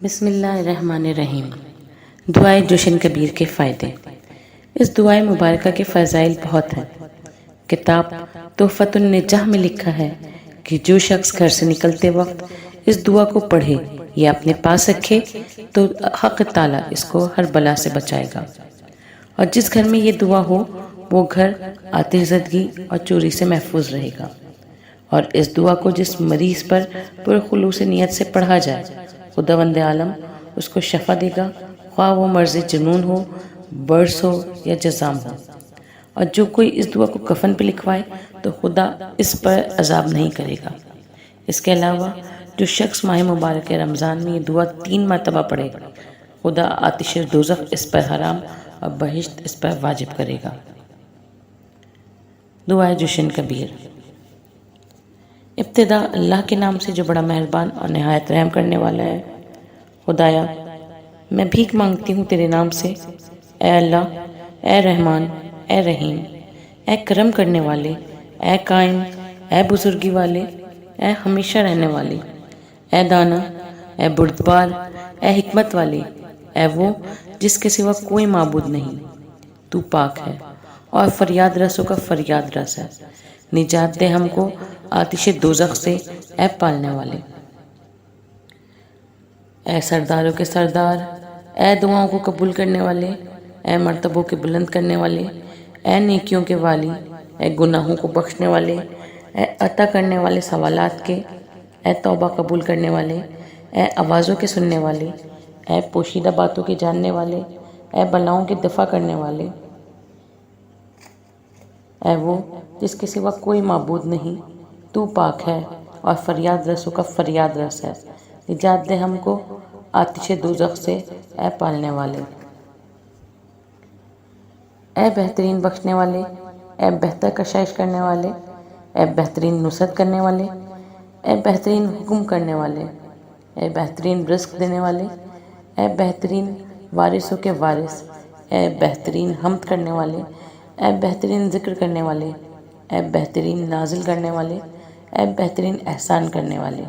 بسم اللہ الرحمن الرحیم۔ دعائے جوشن کبیر کے فائدے۔ اس دعائے مبارکہ کے فضائل بہت ہیں۔ کتاب تحفۃ النجاح میں لکھا ہے کہ جو شخص گھر سے نکلتے وقت اس دعا کو پڑھے یا اپنے پاس رکھے تو حق تعالیٰ اس کو ہر بلا سے بچائے گا، اور جس گھر میں یہ دعا ہو وہ گھر آتش زدگی اور چوری سے محفوظ رہے گا۔ اور اس دعا کو جس مریض پر پرخلوص نیت سے پڑھا جائے خداوند عالم اس کو شفا دے گا، خواہ وہ مرض جنون ہو، برس ہو یا جزام ہو۔ اور جو کوئی اس دعا کو کفن پہ لکھوائے تو خدا اس پر عذاب نہیں کرے گا۔ اس کے علاوہ جو شخص ماہ مبارک رمضان میں یہ دعا 3 مرتبہ پڑھے گا، خدا آتش دوزخ اس پر حرام اور بہشت اس پر واجب کرے گا۔ دعائے جوشن کبیر۔ ابتدا اللہ کے نام سے جو بڑا مہربان اور نہایت رحم کرنے والا ہے۔ خدایا، میں بھیک مانگتی ہوں تیرے نام سے، اے اللہ، اے رحمان، اے رحیم، اے کرم کرنے والے، اے قائم، اے بزرگی والے، اے ہمیشہ رہنے والے، اے دانا، اے بردبار، اے حکمت والے، اے وہ جس کے سوا کوئی معبود نہیں، تو پاک ہے اور فریاد رسوں کا فریاد رس ہے۔ نجات دے ہم کو آتش دوزخ سے، اے پالنے والے۔ اے سرداروں کے سردار، اے دعاؤں کو قبول کرنے والے، اے مرتبوں کے بلند کرنے والے، اے نیکیوں کے والی، اے گناہوں کو بخشنے والے، اے عطا کرنے والے سوالات کے، اے توبہ قبول کرنے والے، اے آوازوں کے سننے والے، اے پوشیدہ باتوں کے جاننے والے، اے بلاؤں کے دفع کرنے والے، اے وہ جس کے سوا کوئی معبود نہیں، تو پاک ہے اور فریاد رسوں کا فریاد رس ہے۔ نجات دے ہم کو آتش دوزخ سے، اے پالنے والے۔ اے بہترین بخشنے والے، اے بہتر کشائش کرنے والے، اے بہترین نصرت کرنے والے، اے بہترین حکم کرنے والے، اے بہترین رزق دینے والے، اے بہترین وارثوں کے وارث، اے بہترین حمد کرنے والے، اے بہترین ذکر کرنے والے، اے بہترین نازل کرنے والے، اے بہترین احسان کرنے والے۔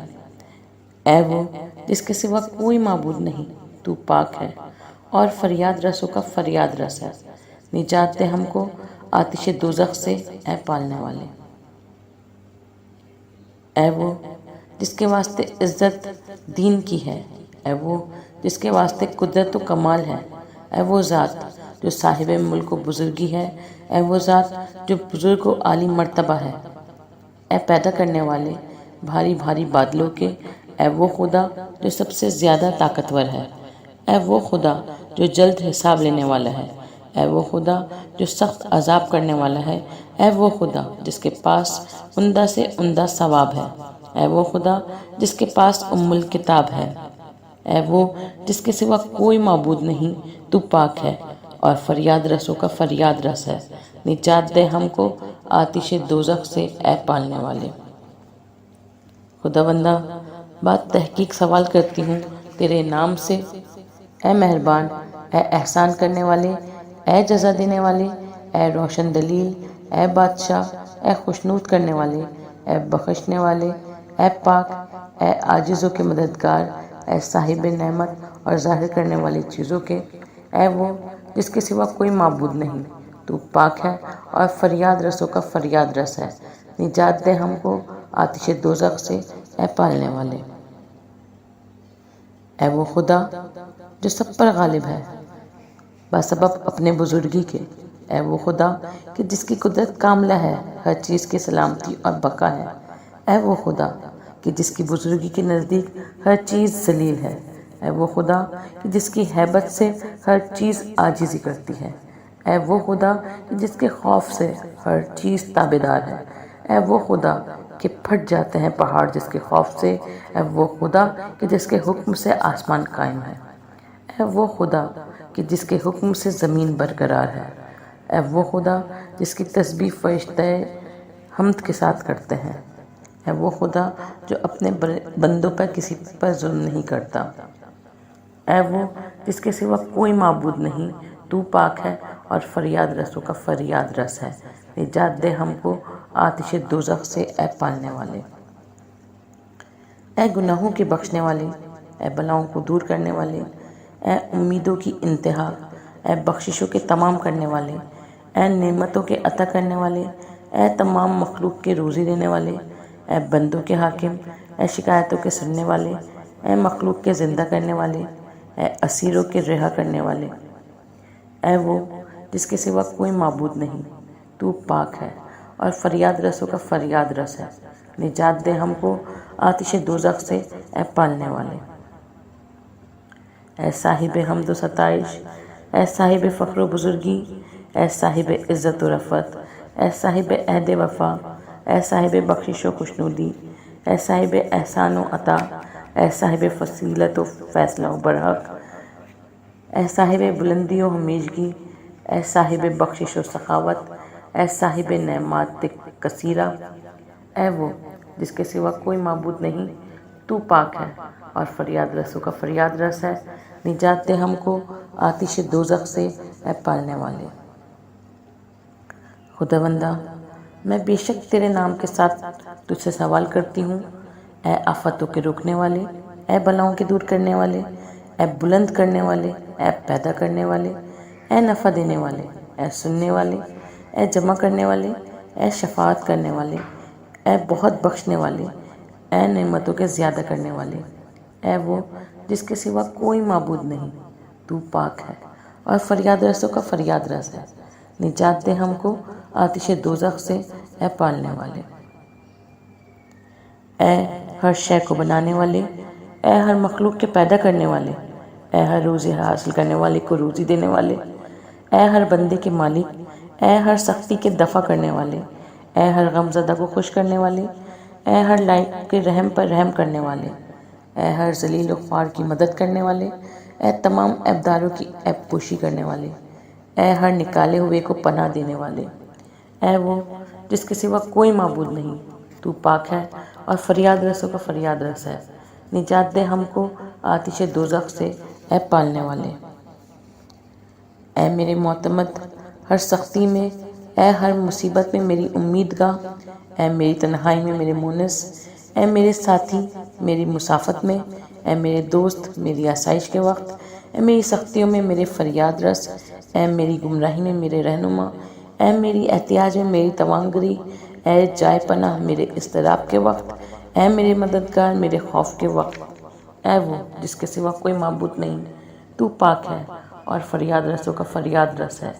اے وہ جس کے سوا کوئی معبود نہیں، تو پاک ہے اور فریاد رسوں کا فریاد رس ہے۔ نجات دے ہم کو آتش دوزخ سے، اے پالنے والے۔ اے وہ جس کے واسطے عزت دین کی ہے، اے وہ جس کے واسطے قدرت و کمال ہے، اے وہ ذات جو صاحب ملک و بزرگی ہے، اے وہ ذات جو بزرگ و عالی مرتبہ ہے۔ اے پیدا کرنے والے بھاری بھاری بادلوں کے، اے وہ خدا جو سب سے زیادہ طاقتور ہے، اے وہ خدا جو جلد حساب لینے والا ہے، اے وہ خدا جو سخت عذاب کرنے والا ہے، اے وہ خدا جس کے پاس عمدہ سے عمدہ ثواب ہے، اے وہ خدا جس کے پاس الکتاب ہے، اے وہ جس کے سوا کوئی معبود نہیں، تو پاک ہے اور فریاد رسوں کا فریاد رس ہے۔ نجات دے ہم کو آتش دوزخ سے، اے پالنے والے۔ خداوندہ، بات تحقیق سوال کرتی ہوں تیرے نام سے، اے مہربان، اے احسان کرنے والے، اے جزا دینے والے، اے روشن دلیل، اے بادشاہ، اے خوشنود کرنے والے، اے بخشنے والے، اے پاک، اے عاجزوں کے مددگار، اے صاحب نعمت اور ظاہر کرنے والی چیزوں کے، اے وہ جس کے سوا کوئی معبود نہیں، تو پاک ہے اور فریاد رسوں کا فریاد رس ہے۔ نجات دے ہم کو آتش دوزخ سے، اے پالنے والے۔ اے وہ خدا جو سب پر غالب ہے بسبب اپنے بزرگی کے، اے وہ خدا کہ جس کی قدرت کاملہ ہے، ہر چیز کی سلامتی اور بقا ہے، اے وہ خدا کہ جس کی بزرگی کے نزدیک ہر چیز ذلیل ہے، اے وہ خدا کہ جس کی ہیبت سے ہر چیز عاجزی کرتی ہے، اے وہ خدا کہ جس کے خوف سے ہر چیز تابعدار ہے، اے وہ خدا کہ پھٹ جاتے ہیں پہاڑ جس کے خوف سے، اے وہ خدا کہ جس کے حکم سے آسمان قائم ہے، اے وہ خدا کہ جس کے حکم سے زمین برقرار ہے، اے وہ خدا جس کی تسبیح فرشتے حمد کے ساتھ کرتے ہیں، اے وہ خدا جو اپنے بندوں پر کسی پر ظلم نہیں کرتا، اے وہ جس کے سوا کوئی معبود نہیں، تو پاک ہے اور فریاد رسوں کا فریاد رس ہے۔ نجات دے ہم کو آتش دوزخ سے، اے پالنے والے۔ اے گناہوں کے بخشنے والے، اے بلاؤں کو دور کرنے والے، اے امیدوں کی انتہا، اے بخششوں کے تمام کرنے والے، اے نعمتوں کے عطا کرنے والے، اے تمام مخلوق کے روزی دینے والے، اے بندوں کے حاکم، اے شکایتوں کے سننے والے، اے مخلوق کے زندہ کرنے والے، اے اسیروں کے رہا کرنے والے، اے وہ جس کے سوا کوئی معبود نہیں، تو پاک ہے اور فریاد رسوں کا فریاد رس ہے۔ نجات دے ہم کو آتش دوزخ سے، اے پالنے والے۔ اے صاحب حمد و ستائش، اے صاحب فخر و بزرگی، اے صاحب عزت و رفعت، اے صاحب عہد وفا، اے صاحب بخشش و خوشنودی، اے صاحب احسان و عطا، اے صاحب فصیلت و فیصلہ و برحق، اے صاحب بلندی و ہمیشگی، اے صاحب بخشش و سخاوت، اے صاحب نعمات کثیرہ، اے وہ جس کے سوا کوئی معبود نہیں، تو پاک ہے اور فریاد رسوں کا فریاد رس ہے۔ نجات دے ہم کو آتش دوزخ سے، اے پالنے والے۔ خداوندہ، میں بے شک تیرے نام کے ساتھ تجھ سے سوال کرتی ہوں۔ اے آفتوں کے روکنے والے، اے بلاؤں کے دور کرنے والے، اے بلند کرنے والے، اے پیدا کرنے والے، اے نفع دینے والے، اے سننے والے، اے جمع کرنے والے، اے شفاعت کرنے والے، اے بہت بخشنے والے، اے نعمتوں کے زیادہ کرنے والے، اے وہ جس کے سوا کوئی معبود نہیں، تو پاک ہے اور فریاد رسوں کا فریاد رس ہے۔ نجات دے ہم کو آتش دوزخ سے، اے پالنے والے۔ اے ہر شے کو بنانے والے، اے ہر مخلوق کے پیدا کرنے والے، اے ہر روزی حاصل کرنے والے کو روزی دینے والے، اے ہر بندے کے مالک، اے ہر سختی کے دفع کرنے والے، اے ہر غم زدہ کو خوش کرنے والے، اے ہر لائق کے رحم پر رحم کرنے والے، اے ہر ذلیل و خوار کی مدد کرنے والے، اے تمام عیبداروں کی عیب پوشی کرنے والے، اے ہر نکالے ہوئے کو پناہ دینے والے، اے وہ جس کے سوا کوئی معبود نہیں، تو پاک ہے اور فریاد رسوں کا فریاد رس ہے۔ نجات دے ہم کو آتش دوزخ سے، اے پالنے والے۔ اے میرے معتمد، ہر سختی میں، اے ہر مصیبت میں میری امیدگاہ، اے میری تنہائی میں میرے مونس، اے میرے ساتھی میری مسافت میں، اے میرے دوست میری آسائش کے وقت، اے میری سختیوں میں میرے فریاد رس، اے میری گمراہی میں میرے رہنما، اے میری احتیاج میں میری توانگری، اے جائے پناہ میرے اضطراب کے وقت، اے میرے مددگار میرے خوف کے وقت، اے وہ جس کے سوا کوئی معبود نہیں، تو پاک ہے اور فریاد رسوں کا فریاد رس ہے۔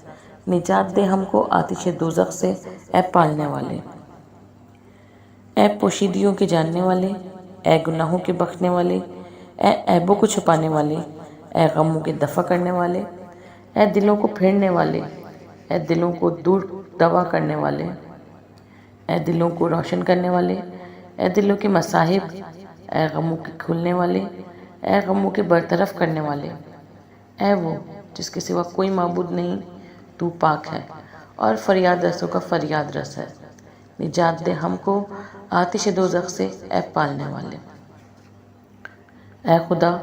نجات دے ہم کو آتش دوزخ سے، اے پالنے والے۔ اے پوشیدگیوں کے جاننے والے، اے گناہوں کے بخشنے والے، اے عیبوں کو چھپانے والے، اے غموں کے دفع کرنے والے، اے دلوں کو پھیرنے والے، اے دلوں کو دور دوا کرنے والے، اے دلوں کو روشن کرنے والے، اے دلوں کے مصاحب، اے غموں کے کھولنے والے، اے غموں کے برطرف کرنے والے، اے وہ جس کے سوا کوئی معبود نہیں، تو پاک ہے اور فریاد رسوں کا فریاد رس ہے۔ نجات دے ہم کو آتش دوزخ سے، اے پالنے والے۔ اے خدا،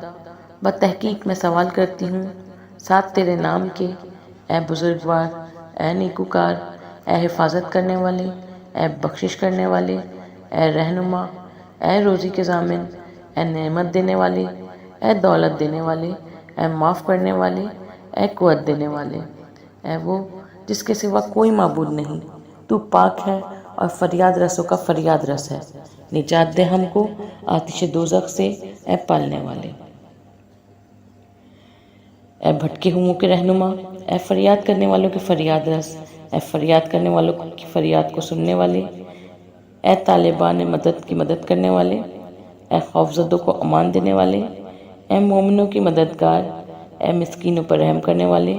بتحقیق میں سوال کرتی ہوں ساتھ تیرے نام کے، اے بزرگوار، اے نیکوکار، اے حفاظت کرنے والے، اے بخشش کرنے والے، اے رہنما، اے روزی کے ضامن، اے نعمت دینے والے، اے دولت دینے والے، اے معاف کرنے والے، اے قوت دینے والے، اے وہ جس کے سوا کوئی معبود نہیں، تو پاک ہے اور فریاد رسوں کا فریاد رس ہے۔ نجات دے ہم کو آتش دوزخ سے، اے پالنے والے۔ اے بھٹکے ہوئوں کے رہنما، اے فریاد کرنے والوں کے فریاد رس، اے فریاد کرنے والوں کی فریاد کو سننے والے، اے طالبان مدد کی مدد کرنے والے، اے خوفزدوں کو امان دینے والے، اے مومنوں کی مددگار، اے مسکینوں پر رحم کرنے والے،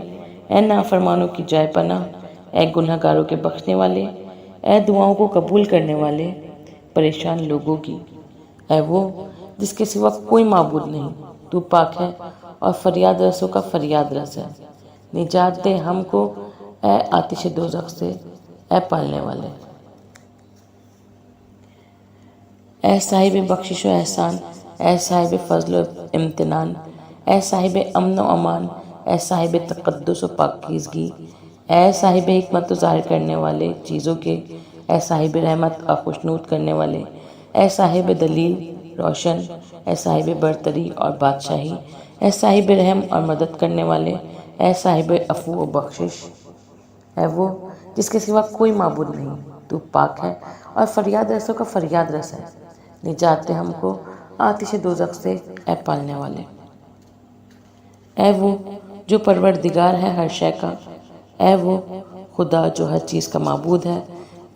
اے نافرمانوں کی جائے پناہ، اے گناہ گاروں کے بخشنے والے، اے دعاؤں کو قبول کرنے والے، پریشان لوگوں کی، اے وہ جس کے سوا کوئی معبود نہیں، تو پاک ہے اور فریاد رسوں کا فریاد رس ہے۔ نجات دے ہم کو، اے آتش دوزخ سے، اے پالنے والے۔ اے صاحب بخشش و احسان، اے صاحب فضل و امتنان، اے صاحب امن و امان، اے صاحب تقدس و پاکیزگی، اے صاحب حکمت و ظاہر کرنے والے چیزوں کے، اے صاحب رحمت اور خوشنود کرنے والے، اے صاحب دلیل، روشن، اے صاحب برتری اور بادشاہی، اے صاحب رحم اور مدد کرنے والے، اے صاحب عفو و بخشش، اے وہ جس کے سوا کوئی معبود نہیں، تو پاک ہے اور فریاد رسوں کا فریاد رس ہے۔ نجات دے ہم کو آتش دوزخ سے، اے پالنے والے۔ اے وہ جو پروردگار ہے ہر شے کا، اے وہ خدا جو ہر چیز کا معبود ہے،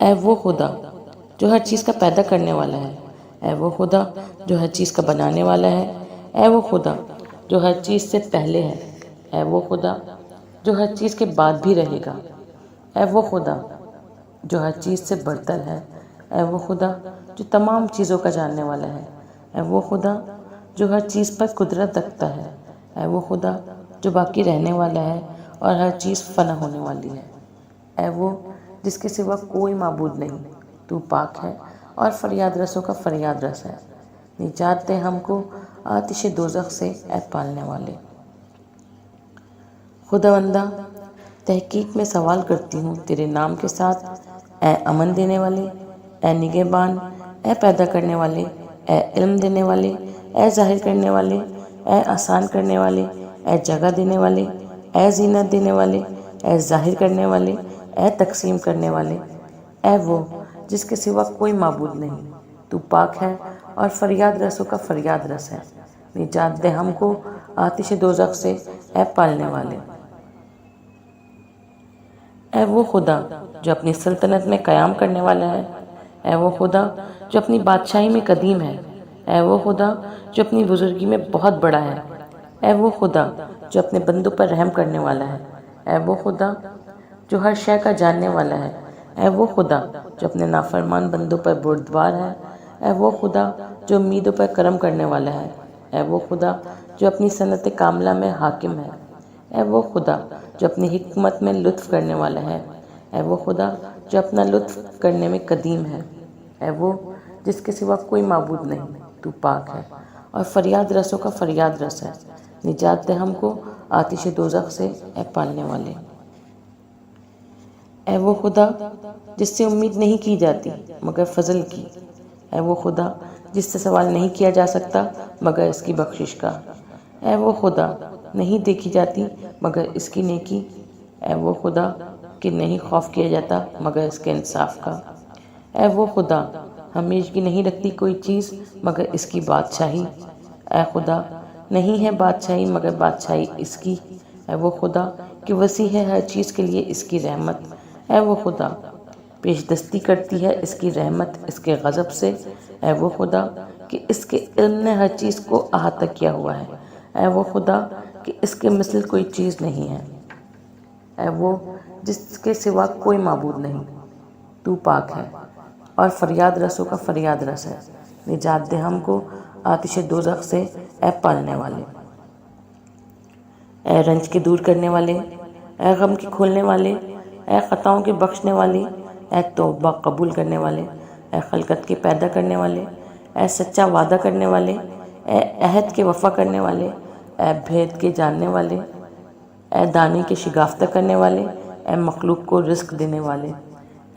اے وہ خدا جو ہر چیز کا پیدا کرنے والا ہے، اے وہ خدا جو ہر چیز کا بنانے والا ہے، اے وہ خدا جو ہر چیز سے پہلے ہے، اے وہ خدا جو ہر چیز کے بعد بھی رہے گا، اے وہ خدا جو ہر چیز سے برتر ہے، اے وہ خدا جو تمام چیزوں کا جاننے والا ہے، اے وہ خدا جو ہر چیز پر قدرت رکھتا ہے، اے وہ خدا جو باقی رہنے والا ہے اور ہر چیز فنا ہونے والی ہے، اے وہ جس کے سوا کوئی معبود نہیں، تو پاک ہے اور فریاد رسوں کا فریاد رس ہے۔ نجات دے ہم کو آتش دوزخ سے، اے پالنے والے۔ خداوندہ تحقیق میں سوال کرتی ہوں تیرے نام کے ساتھ، اے امن دینے والے، اے نگہبان، اے پیدا کرنے والے، اے علم دینے والے، اے ظاہر کرنے والے، اے آسان کرنے والے، اے جگہ دینے والے، اے زینت دینے والے، اے ظاہر کرنے والے، اے تقسیم کرنے والے، اے وہ جس کے سوا کوئی معبود نہیں، تو پاک ہے اور فریاد رسوں کا فریاد رس ہے۔ نجات دے ہم کو آتش دوزخ سے، اے پالنے والے۔ اے وہ خدا جو اپنی سلطنت میں قیام کرنے والا ہے، اے وہ خدا جو اپنی بادشاہی میں قدیم ہے، اے وہ خدا جو اپنی بزرگی میں بہت بڑا ہے، اے وہ خدا جو اپنے بندوں پر رحم کرنے والا ہے، اے وہ خدا جو ہر شے کا جاننے والا ہے، اے وہ خدا جو اپنے نافرمان بندوں پر بردبار ہے، اے وہ خدا جو امیدوں پر کرم کرنے والا ہے، اے وہ خدا جو اپنی صنعت کاملہ میں حاکم ہے، اے وہ خدا جو اپنی حکمت میں لطف کرنے والا ہے، اے وہ خدا جو اپنا لطف کرنے میں قدیم ہے، اے وہ جس کے سوا کوئی معبود نہیں، تو پاک ہے اور فریاد رسوں کا فریاد رس ہے۔ نجات دے ہم کو آتش دوزخ سے، اے پالنے والے۔ اے وہ خدا جس سے امید نہیں کی جاتی مگر فضل کی، اے وہ خدا جس سے سوال نہیں کیا جا سکتا مگر اس کی بخشش کا، اے وہ خدا نہیں دیکھی جاتی مگر اس کی نیکی، اے وہ خدا کہ نہیں خوف کیا جاتا مگر اس کے انصاف کا، اے وہ خدا ہمیشگی نہیں رکھتی کوئی چیز مگر اس کی بادشاہی، اے خدا نہیں ہے بادشاہی مگر بادشاہی اس کی، اے وہ خدا کہ وسیع ہے ہر چیز کے لیے اس کی رحمت، اے وہ خدا پیش دستی کرتی ہے اس کی رحمت اس کے غضب سے، اے وہ خدا کہ اس کے علم نے ہر چیز کو احاطہ کیا ہوا ہے، اے وہ خدا کہ اس کے مثل کوئی چیز نہیں ہے، اے وہ جس کے سوا کوئی معبود نہیں، تو پاک ہے اور فریاد رسوں کا فریاد رس ہے۔ نجات دے ہم کو آتش دوزخ سے، اے پالنے والے۔ اے رنج کے دور کرنے والے، اے غم کے کھولنے والے، اے خطاؤں کے بخشنے والے، اے توبہ قبول کرنے والے، اے خلقت کے پیدا کرنے والے، اے سچا وعدہ کرنے والے، اے عہد کے وفا کرنے والے، اے بھید کے جاننے والے، اے دانی کے شگافتہ کرنے والے، اے مخلوق کو رزق دینے والے،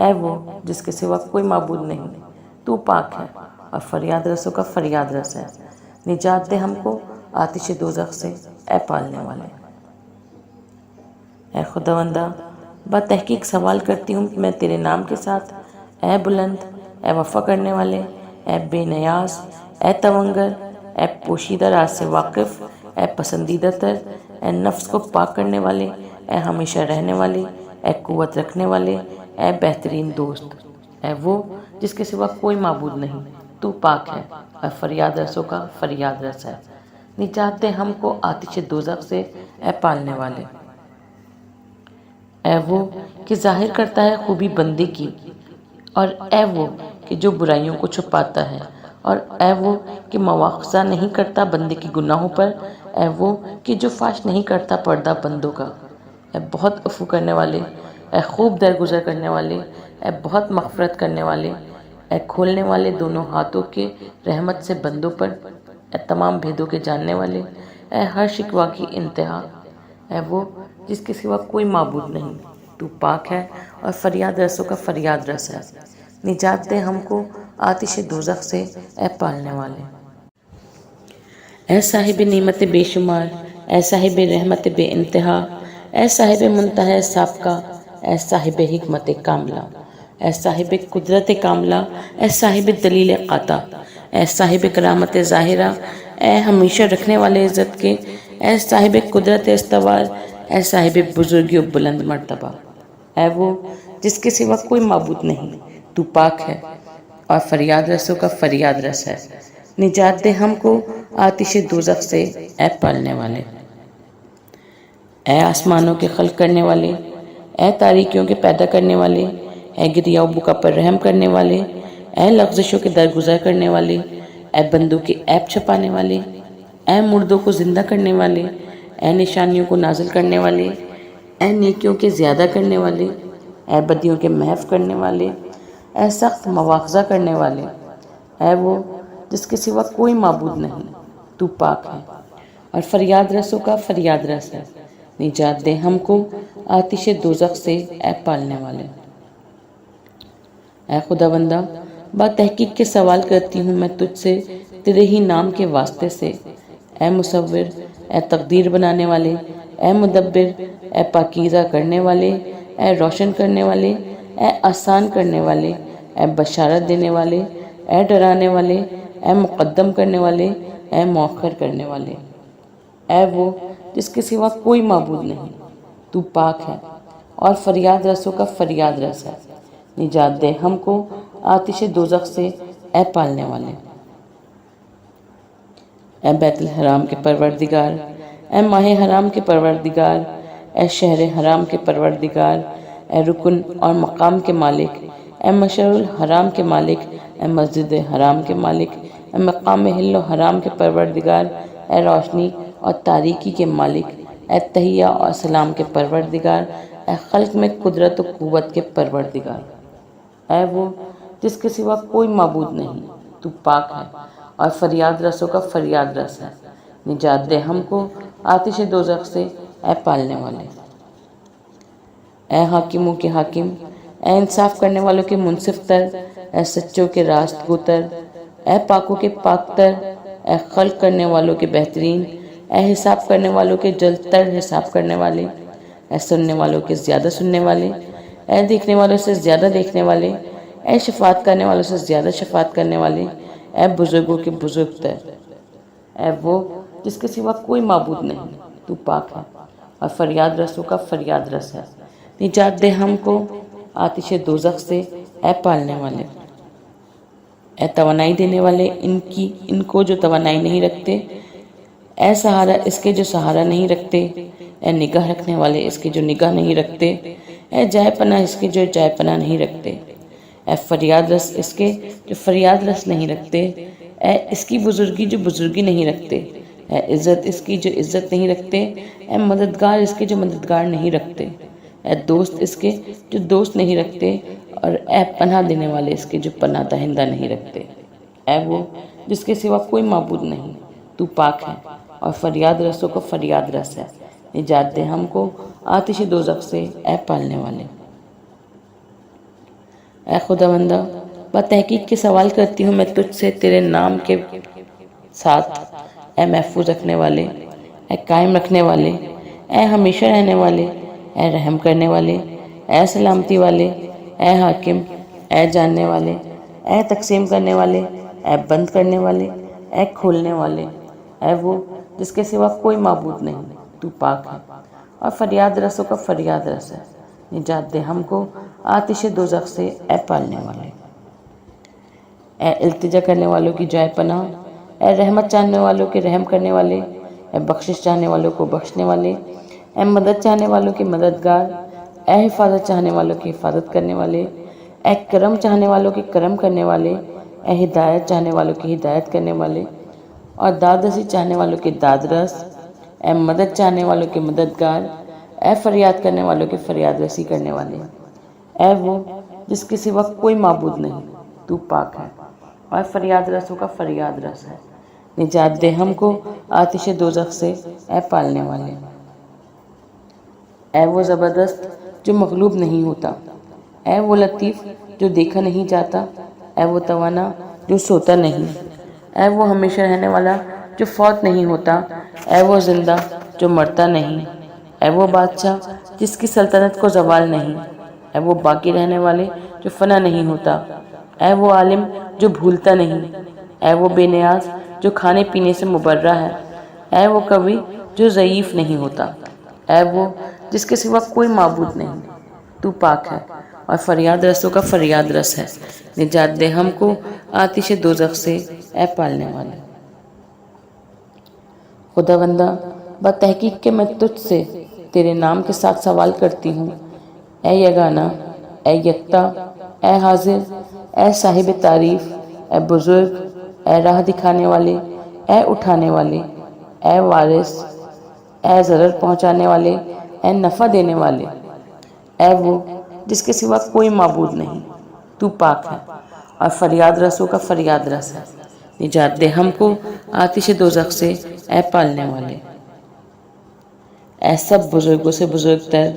اے وہ جس کے سوا کوئی معبود نہیں، تو پاک ہے اور فریاد رسوں کا فریاد رس ہے۔ نجات دے ہم کو آتش دوزخ سے، اے پالنے والے۔ اے خداوندہ با تحقیق سوال کرتی ہوں میں تیرے نام کے ساتھ، اے بلند، اے وفا کرنے والے، اے بے نیاز، اے توانگر، اے پوشیدہ راز سے واقف، اے پسندیدہ تر، اے نفس کو پاک کرنے والے، اے ہمیشہ رہنے والے، اے قوت رکھنے والے، اے بہترین دوست، اے وہ جس کے سوا کوئی معبود نہیں، تو پاک ہے اور فریاد رسوں کا فریاد رس ہے۔ نجات دے ہم کو آتش دوزخ سے، اے پالنے والے۔ اے وہ کہ ظاہر کرتا ہے خوبی بندے کی، اور اے وہ کہ جو برائیوں کو چھپاتا ہے، اور اے وہ کہ مواخذہ نہیں کرتا بندے کے گناہوں پر، اے وہ کہ جو فاش نہیں کرتا پردہ بندوں کا، اے بہت عفو کرنے والے، اے خوب درگزر کرنے والے، اے بہت مغفرت کرنے والے، اے کھولنے والے دونوں ہاتھوں کے رحمت سے بندوں پر، اے تمام بھیدوں کے جاننے والے، اے ہر شکوہ کی انتہا، اے وہ جس کے سوا کوئی معبود نہیں، تو پاک ہے اور فریاد رسوں کا فریاد رس ہے۔ نجات دے ہم کو آتش دوزخ سے، اے پالنے والے۔ اے صاحب نعمت بے شمار، اے صاحب رحمت بے انتہا، اے صاحب منتہا سابقہ، اے صاحب حکمت کاملہ، اے صاحب قدرت کاملہ، اے صاحب دلیل قاطع، اے صاحب کرامت ظاہرہ، اے ہمیشہ رکھنے والے عزت کے، اے صاحب قدرت استوار، اے صاحب بزرگی و بلند مرتبہ، اے وہ جس کے سوا کوئی معبود نہیں، تو پاک ہے اور فریاد رسوں کا فریاد رس ہے۔ نجات دے ہم کو آتش دوزخ سے، اے پالنے والے۔ اے آسمانوں کے خلق کرنے والے، اے تاریکیوں کے پیدا کرنے والے، اے گریا و بکا پر رحم کرنے والے، اے لغزشوں کے درگزر کرنے والے، اے بندوں کے عیب چھپانے والے، اے مردوں کو زندہ کرنے والے، اے نشانیوں کو نازل کرنے والے، اے نیکیوں کے زیادہ کرنے والے، اے بدیوں کے محو کرنے والے، اے سخت مواخذہ کرنے والے، اے وہ جس کے سوا کوئی معبود نہیں، تو پاک ہے اور فریاد رسوں کا فریاد رس ہے۔ نجات دے ہم کو آتش دوزخ سے، اے پالنے والے۔ اے خدا بندہ، با تحقیق کے سوال کرتی ہوں میں تجھ سے تیرے ہی نام کے واسطے سے۔ اے مصور، اے تقدیر بنانے والے، اے مدبر، اے پاکیزہ کرنے والے، اے روشن کرنے والے، اے آسان کرنے والے، اے بشارت دینے والے، اے ڈرانے والے، اے مقدم کرنے والے، اے مؤخر کرنے والے، اے وہ جس کے سوا کوئی معبود نہیں، تو پاک ہے اور فریاد رسوں کا فریاد رس ہے۔ نجات دے ہم کو آتش دوزخ سے، اے پالنے والے۔ اے بیت الحرام کے پروردگار، اے ماہ حرام کے پروردگار، اے شہر حرام کے پروردگار، اے رکن اور مقام کے مالک، اے مشعر الحرام کے مالک، اے مسجد حرام کے مالک، اے مقام حل و حرام کے پروردگار، اے روشنی اور تاریکی کے مالک، اے تحیہ اور سلام کے پروردگار، اے خلق میں قدرت و قوت کے پروردگار، اے وہ جس کے سوا کوئی معبود نہیں، تو پاک ہے اور فریاد رسوں کا فریاد رس ہے۔ نجات دے ہم کو آتش دوزخ سے، اے پالنے والے۔ اے حاکموں کے حاکم، اے انصاف کرنے والوں کے منصف تر، اے سچوں کے راست گو تر، اے پاکوں کے پاک تر، اے خلق کرنے والوں کے بہترین، اے حساب کرنے والوں کے جلد تر حساب کرنے والے، اے سننے والوں کے زیادہ سننے والے، اے دیکھنے والوں سے زیادہ دیکھنے والے، اے شفاعت کرنے والوں سے زیادہ شفاعت کرنے والے، اے بزرگوں کے بزرگ تر، اے وہ جس کے سوا کوئی معبود نہیں، تو پاک ہے اور فریاد رسوں کا فریاد رس ہے۔ نجات دے ہم کو آتش دوزخ سے، اے پالنے والے۔ اے توانائی دینے والے ان کو جو توانائی نہیں رکھتے، اے سہارا اس کے جو سہارا نہیں رکھتے، اے نگاہ رکھنے والے اس کے جو نگاہ نہیں رکھتے، اے جائے پناہ اس کے جو جائے پناہ نہیں رکھتے، اے فریاد رس اس کے جو فریاد رس نہیں رکھتے، اے اس کی بزرگی جو بزرگی نہیں رکھتے، اے عزت اس کی جو عزت نہیں رکھتے، اے مددگار اس کے جو مددگار نہیں رکھتے، اے دوست اس کے جو دوست نہیں رکھتے، اور اے پناہ دینے والے اس کے جو پناہ دہندہ نہیں رکھتے، اے وہ جس کے سوا کوئی معبود نہیں، تو پاک ہے اور فریاد رسوں کو فریاد رس ہے۔ نجات دے ہم کو آتش دوزخ سے، اے پالنے والے۔ اے خدا بندہ، با تحقیق کے سوال کرتی ہوں میں تجھ سے تیرے نام کے ساتھ، اے محفوظ رکھنے والے، اے قائم رکھنے والے، اے ہمیشہ رہنے والے، اے رحم کرنے والے، اے سلامتی والے، اے حاکم، اے جاننے والے، اے تقسیم کرنے والے، اے بند کرنے والے، اے کھولنے والے، اے وہ جس کے سوا کوئی معبود نہیں، تو پاک ہے اور فریاد رسوں کا فریاد رس ہے۔ نجات دے ہم کو آتش دوزخ سے، اے پالنے والے۔ اے التجا کرنے والوں کی جائے پناہ، اے رحمت چاہنے والوں کے رحم کرنے والے، اے بخشش چاہنے والوں کو بخشنے والے، اے مدد چاہنے والوں کے مددگار، اے حفاظت چاہنے والوں کی حفاظت کرنے والے، اے کرم چاہنے والوں کے کرم کرنے والے، اے ہدایت چاہنے والوں کی ہدایت کرنے والے، اور داد رسی چاہنے والوں کے داد رس، اے مدد چاہنے والوں کے مددگار، اے فریاد کرنے والوں کے فریاد رسی کرنے والے، اے وہ جس کے سوا کوئی معبود نہیں، تو پاک ہے اور فریاد رسوں کا فریاد رس ہے۔ نجات دے ہم کو آتش دوزخ سے، اے پالنے والے۔ اے وہ زبردست جو مغلوب نہیں ہوتا، اے وہ لطیف جو دیکھا نہیں جاتا، اے وہ توانا جو سوتا نہیں، اے وہ ہمیشہ رہنے والا جو فوت نہیں ہوتا، اے وہ زندہ جو مرتا نہیں، اے وہ بادشاہ جس کی سلطنت کو زوال نہیں، اے وہ باقی رہنے والے جو فنا نہیں ہوتا، اے وہ عالم جو بھولتا نہیں، اے وہ بے نیاز جو کھانے پینے سے مبرہ ہے، اے وہ قوی جو ضعیف نہیں ہوتا، اے وہ جس کے سوا کوئی معبود نہیں، تو پاک ہے اور فریاد رسوں کا فریاد رس ہے۔ نجات دے ہم کو آتش دوزخ سے، اے پالنے والے۔ خداوندہ، بتحقیق کہ میں تجھ سے تیرے نام کے ساتھ سوال کرتی ہوں، اے یگانہ، اے یکتا، اے حاضر، اے صاحب تعریف، اے بزرگ، اے راہ دکھانے والے، اے اٹھانے والے، اے وارث، اے ضرر پہنچانے والے، اے نفع دینے والے، اے وہ جس کے سوا کوئی معبود نہیں، تو پاک ہے اور فریاد رسوں کا فریاد رس ہے۔ نجات دے ہم کو آتش دوزخ سے، اے پالنے والے۔ اے سب بزرگوں سے بزرگ تر،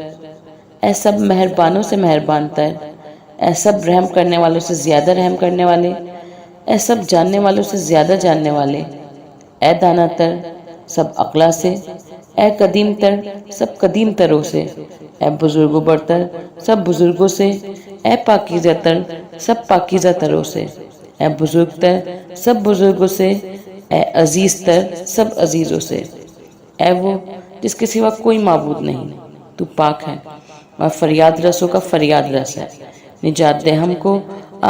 اے سب مہربانوں سے مہربان تر، اے سب رحم کرنے والوں سے زیادہ رحم کرنے والے، اے سب جاننے والوں سے زیادہ جاننے والے، اے دانا تر سب عقلا سے، اے قدیم تر سب قدیم تروں سے، اے بزرگوں برتر سب بزرگوں سے، اے پاکیزہ تر سب پاکیزہ تروں سے، اے بزرگ تر سب بزرگوں سے، اے عزیز تر سب عزیزوں سے، اے وہ جس کے سوا کوئی معبود نہیں، تو پاک ہے اور فریاد رسوں کا فریاد رس ہے۔ نجات دے ہم کو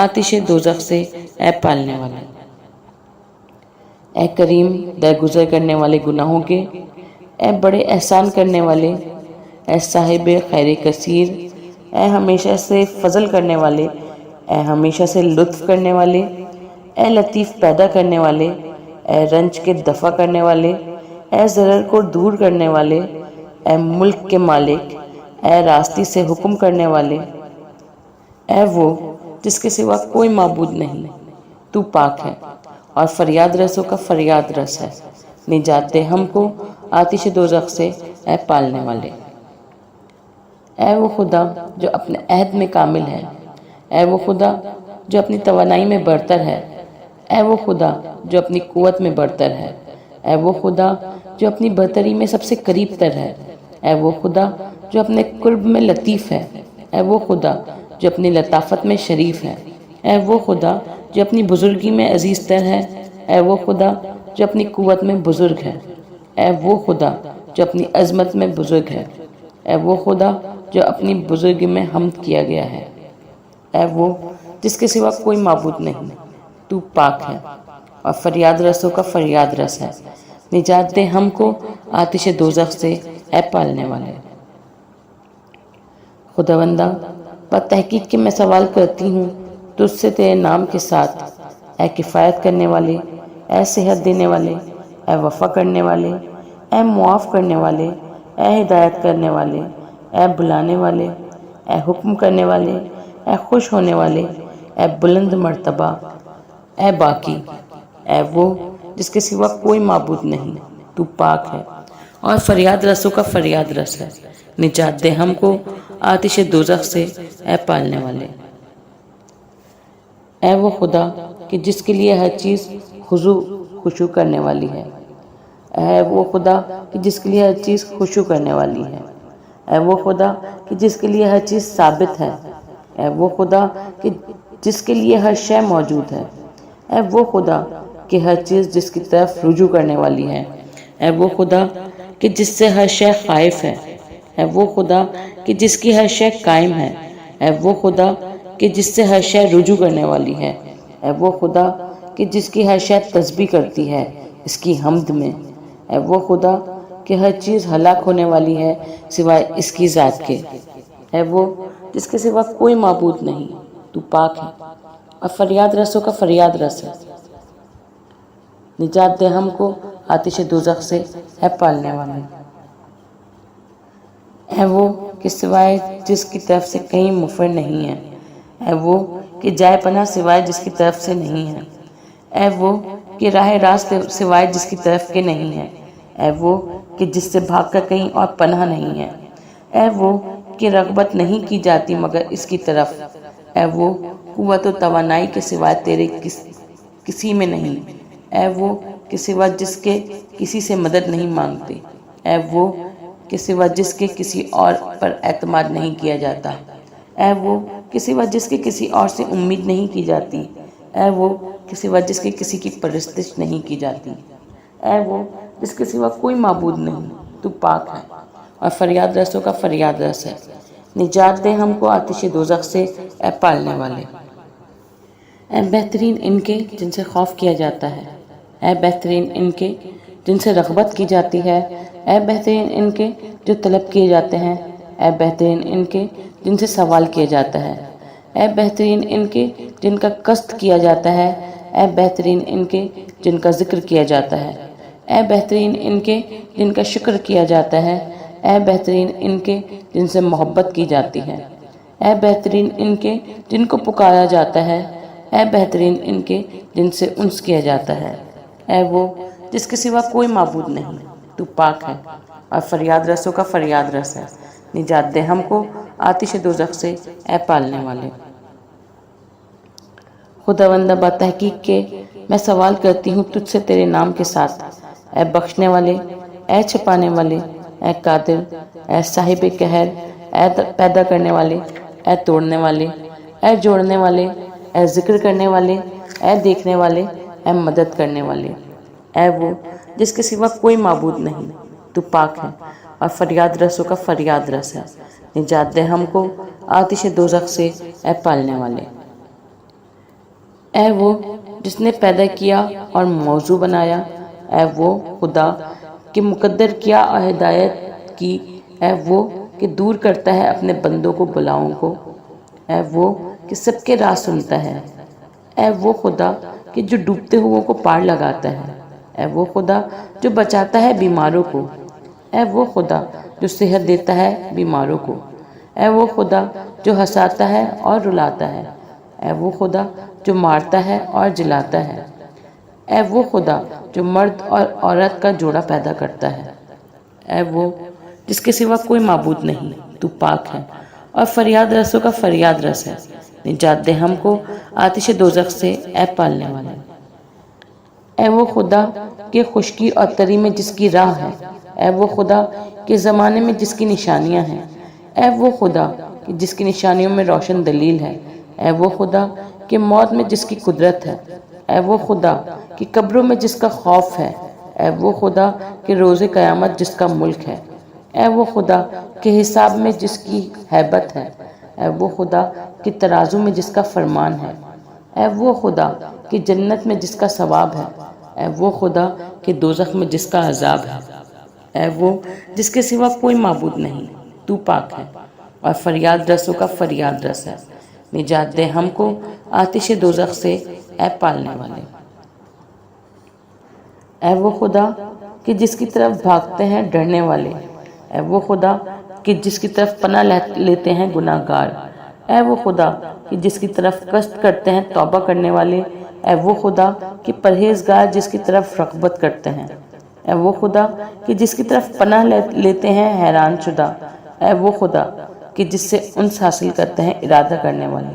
آتش دوزخ سے، اے پالنے والے۔ اے کریم، درگزر کرنے والے گناہوں کے، اے بڑے احسان کرنے والے، اے صاحب خیر کثیر، اے ہمیشہ سے فضل کرنے والے، اے ہمیشہ سے لطف کرنے والے، اے لطیف پیدا کرنے والے، اے رنج کے دفع کرنے والے، اے ضرر کو دور کرنے والے، اے ملک کے مالک، اے راستی سے حکم کرنے والے، اے وہ جس کے سوا کوئی معبود نہیں، تو پاک ہے اور فریاد رسوں کا فریاد رس ہے۔ نجات دے ہم کو آتش دوزخ سے، اے پالنے والے۔ اے وہ خدا جو اپنے عہد میں کامل ہے، اے وہ خدا جو اپنی توانائی میں برتر ہے، اے وہ خدا جو اپنی قوت میں برتر ہے، اے وہ خدا جو اپنی برتری میں سب سے قریب تر ہے، اے وہ خدا جو اپنے قرب میں لطیف ہے، اے وہ خدا جو اپنی لطافت میں شریف ہے، اے وہ خدا جو اپنی بزرگی میں عزیز تر ہے، اے وہ خدا جو اپنی قوت میں بزرگ ہے، اے وہ خدا جو اپنی عظمت میں بزرگ ہے، اے وہ خدا جو اپنی بزرگی میں حمد کیا گیا ہے، اے وہ جس کے سوا کوئی معبود نہیں، تو پاک ہے اور فریاد رسوں کا فریاد رس ہے۔ نجات دے ہم کو آتش دوزخ سے، اے پالنے والے۔ خداوندہ، بتحقیق کہ میں سوال کرتی ہوں تجھ سے تیرے نام کے ساتھ، اے کفایت کرنے والے، اے صحت دینے والے، اے وفا کرنے والے، اے معاف کرنے والے، اے ہدایت کرنے والے، اے بلانے والے، اے حکم کرنے والے، اے خوش ہونے والے، اے بلند مرتبہ، اے باقی، اے وہ جس کے سوا کوئی معبود نہیں، تو پاک ہے اور فریاد رسوں کا فریاد رس ہے۔ نجات دے ہم کو آتش دوزخ سے، اے پالنے والے۔ اے وہ خدا کہ جس کے لیے ہر چیز خشوع کرنے والی ہے، اے وہ خدا کہ جس کے لیے ہر چیز خشوع کرنے والی ہے، اے وہ خدا کہ جس کے لیے ہر چیز ثابت ہے، اے وہ خدا کہ جس کے لیے ہر شے موجود ہے، اے وہ خدا کہ ہر چیز جس کی طرف رجوع کرنے والی ہے، اے وہ خدا کہ جس سے ہر شے خائف ہے، اے وہ خدا کہ جس کی ہر شے قائم ہے، اے وہ خدا کہ جس سے ہر شے رجوع کرنے والی ہے، اے وہ خدا کہ جس کی ہر شے تسبیح کرتی ہے اس کی حمد میں، اے وہ خدا کہ ہر چیز ہلاک ہونے والی ہے سوائے اس کی ذات کے، اے وہ جس کے سوا کوئی معبود نہیں، تو پاک ہے اور فریاد رسوں کا فریاد رس ہے۔ نجات دے ہم کو آتش دوزخ سے، اے پالنے والے۔ اے وہ کہ سوائے جس کی طرف سے کہیں مفر نہیں ہے، اے وہ کہ جائے پناہ سوائے جس کی طرف سے نہیں ہے، اے وہ کہ راہ راست سوائے جس کی طرف کے نہیں ہے، اے وہ کہ جس سے بھاگ کر کہیں اور پناہ نہیں ہے، اے وہ کہ رغبت نہیں کی جاتی مگر اس کی طرف، اے وہ قوت و توانائی کے سوائے تیرے کسی میں نہیں، اے وہ کہ کہ سوا جس کے کسی سے مدد نہیں مانگتے، اے وہ کہ سوا جس کے کسی اور پر اعتماد نہیں کیا جاتا، اے وہ کہ سوا جس کے کسی اور سے امید نہیں کی جاتی، اے وہ کہ سوا جس کے کسی کی پرستش نہیں کی جاتی، اے وہ جس کے سوا کوئی معبود نہیں، تو پاک ہے اور فریاد رسوں کا فریاد رس ہے۔ نجات دے ہم کو آتش دوزخ سے، اے پالنے والے۔ اے بہترین ان کے جن سے خوف کیا جاتا ہے، اے بہترین ان کے جن سے رغبت کی جاتی ہے، اے بہترین ان کے جو طلب کیے جاتے ہیں، اے بہترین ان کے جن سے سوال کیا جاتا ہے، اے بہترین ان کے جن کا قصد کیا جاتا ہے، اے بہترین ان کے جن کا ذکر کیا جاتا ہے، اے بہترین ان کے جن کا شکر کیا جاتا ہے، اے بہترین ان کے جن سے محبت کی جاتی ہے، اے بہترین ان کے جن کو پکارا جاتا ہے، اے بہترین ان کے جن سے انس کیا جاتا ہے، اے وہ جس کے سوا کوئی معبود نہیں، تو پاک ہے اور فریاد رسوں کا فریاد رس ہے۔ نجات دے ہم کو آتش دوزخ سے، اے پالنے والے۔ خداوندہ با تحقیق کے میں سوال کرتی ہوں تجھ سے تیرے نام کے ساتھ، اے بخشنے والے، اے چھپانے والے، اے قادر، اے صاحب قہر، اے پیدا کرنے والے، اے توڑنے والے، اے جوڑنے والے، اے ذکر کرنے والے، اے دیکھنے والے، اے مدد کرنے والے، اے وہ جس کے سوا کوئی معبود نہیں، تو پاک ہے اور فریاد رسوں کا فریاد رس ہے۔ نجات دے ہم کو آتش دوزخ سے، اے پالنے والے۔ اے وہ جس نے پیدا کیا اور موضوع بنایا، اے وہ خدا کہ مقدر کیا اور ہدایت کی، اے وہ کہ دور کرتا ہے اپنے بندوں کو بلاؤں کو، اے وہ کہ سب کے راز سنتا ہے، اے وہ خدا کہ جو ڈوبتے ہوئوں کو پار لگاتا ہے، اے وہ خدا جو بچاتا ہے بیماروں کو، اے وہ خدا جو صحت دیتا ہے بیماروں کو، اے وہ خدا جو ہنساتا ہے اور رلاتا ہے، اے وہ خدا جو مارتا ہے اور جلاتا ہے، اے وہ خدا جو مرد اور عورت کا جوڑا پیدا کرتا ہے، اے وہ جس کے سوا کوئی معبود نہیں، تو پاک ہے اور فریاد رسوں کا فریاد رس ہے۔ نجات دے ہم کو آتش دوزخ سے، اے پالنے والے۔ اے وہ خدا کہ خشکی اور تری میں جس کی راہ ہے، اے وہ خدا کہ زمانے میں جس کی نشانیاں ہیں، اے وہ خدا کہ جس کی نشانیوں میں روشن دلیل ہے، اے وہ خدا کہ موت میں جس کی قدرت ہے، اے وہ خدا کہ قبروں میں جس کا خوف ہے، اے وہ خدا کہ روز قیامت جس کا ملک ہے، اے وہ خدا کہ حساب میں جس کی ہیبت ہے، اے وہ خدا کہ ترازو میں جس کا فرمان ہے، اے وہ خدا کہ جنت میں جس کا ثواب ہے، اے وہ خدا کہ دوزخ میں جس کا عذاب ہے، اے وہ جس کے سوا کوئی معبود نہیں، تو پاک ہے اور فریاد رسوں کا فریاد رس ہے۔ نجات دے ہم کو آتش دوزخ سے، اے پالنے والے۔ اے وہ خدا کہ جس کی طرف بھاگتے ہیں ڈرنے والے، اے وہ خدا کہ جس کی طرف پناہ لیتے ہیں گناہ گار، اے وہ خدا کہ جس کی طرف قصد کرتے ہیں توبہ کرنے والے، اے وہ خدا کہ پرہیزگار جس کی طرف رغبت کرتے ہیں، اے وہ خدا کہ جس کی طرف پناہ لیتے ہیں حیران شدہ، اے وہ خدا کہ جس سے انس حاصل کرتے ہیں ارادہ کرنے والے،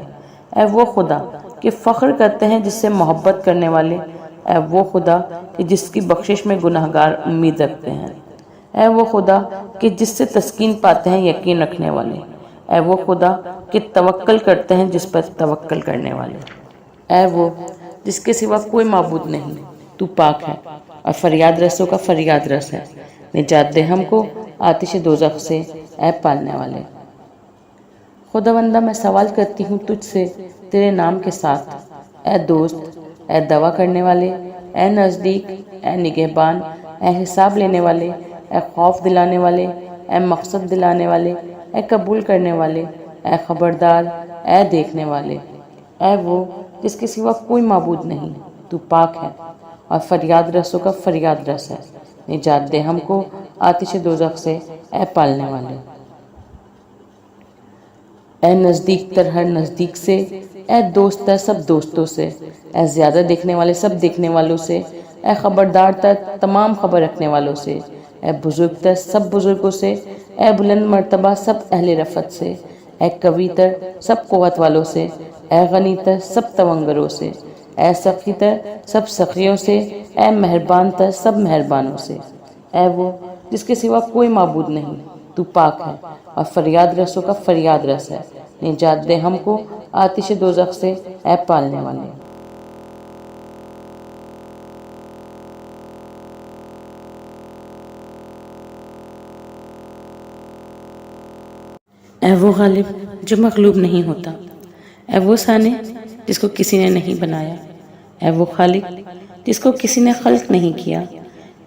اے وہ خدا کہ فخر کرتے ہیں جس سے محبت کرنے والے، اے وہ خدا کہ جس کی بخشش میں گناہگار امید رکھتے ہیں، اے وہ خدا کہ جس سے تسکین پاتے ہیں یقین رکھنے والے، اے وہ خدا کہ توکل کرتے ہیں جس پر توکل کرنے والے، اے وہ جس کے سوا کوئی معبود نہیں، تو پاک ہے اور فریاد رسوں کا فریاد رس ہے۔ نجات دے ہم کو آتش دوزخ سے، اے پالنے والے۔ خداوندہ میں سوال کرتی ہوں تجھ سے تیرے نام کے ساتھ، اے دوست، اے دوا کرنے والے، اے نزدیک، اے نگہبان، اے حساب لینے والے، اے خوف دلانے والے، اے مقصد دلانے والے، اے قبول کرنے والے، اے خبردار، اے دیکھنے والے، اے وہ جس کے سوا کوئی معبود نہیں، تو پاک ہے اور فریاد رسوں کا فریاد رس ہے۔ نجات دے ہم کو آتش دوزخ سے، اے پالنے والے۔ اے نزدیک تر ہر نزدیک سے، اے دوست تر سب دوستوں سے، اے زیادہ دیکھنے والے سب دیکھنے والوں سے، اے خبردار تر تمام خبر رکھنے والوں سے، اے بزرگ تر سب بزرگوں سے، اے بلند مرتبہ سب اہل رفعت سے، اے قوی تر سب قوت والوں سے، اے غنی تر سب تونگروں سے، اے سخی تر سب سخیوں سے، اے مہربان تر سب مہربانوں سے، اے وہ جس کے سوا کوئی معبود نہیں، تو پاک ہے اور فریاد رسوں کا فریاد رس ہے۔ نجات دے ہم کو آتش دوزخ سے، اے پالنے والے۔ اے وہ غالب جو مغلوب نہیں ہوتا، اے وہ سانے جس کو کسی نے نہیں بنایا، اے وہ خالق جس کو کسی نے خلق نہیں کیا،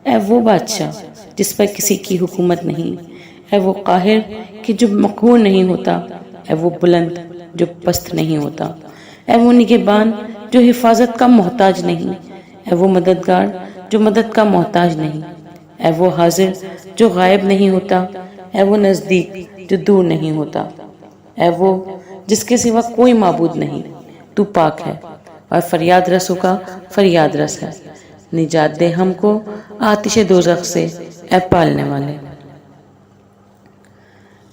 اے وہ بادشاہ جس پر کسی کی حکومت نہیں، اے وہ قاہر کہ جو مقہور نہیں ہوتا، اے وہ بلند جو پست نہیں ہوتا، اے وہ نگہبان جو حفاظت کا محتاج نہیں، اے وہ مددگار جو مدد کا محتاج نہیں، اے وہ حاضر جو غائب نہیں ہوتا، اے وہ نزدیک جو دور نہیں ہوتا، اے وہ جس کے سوا کوئی معبود نہیں، تو پاک ہے اور فریاد رسوں کا فریاد رس ہے۔ نجات دے ہم کو آتش دوزخ سے، اے پالنے والے۔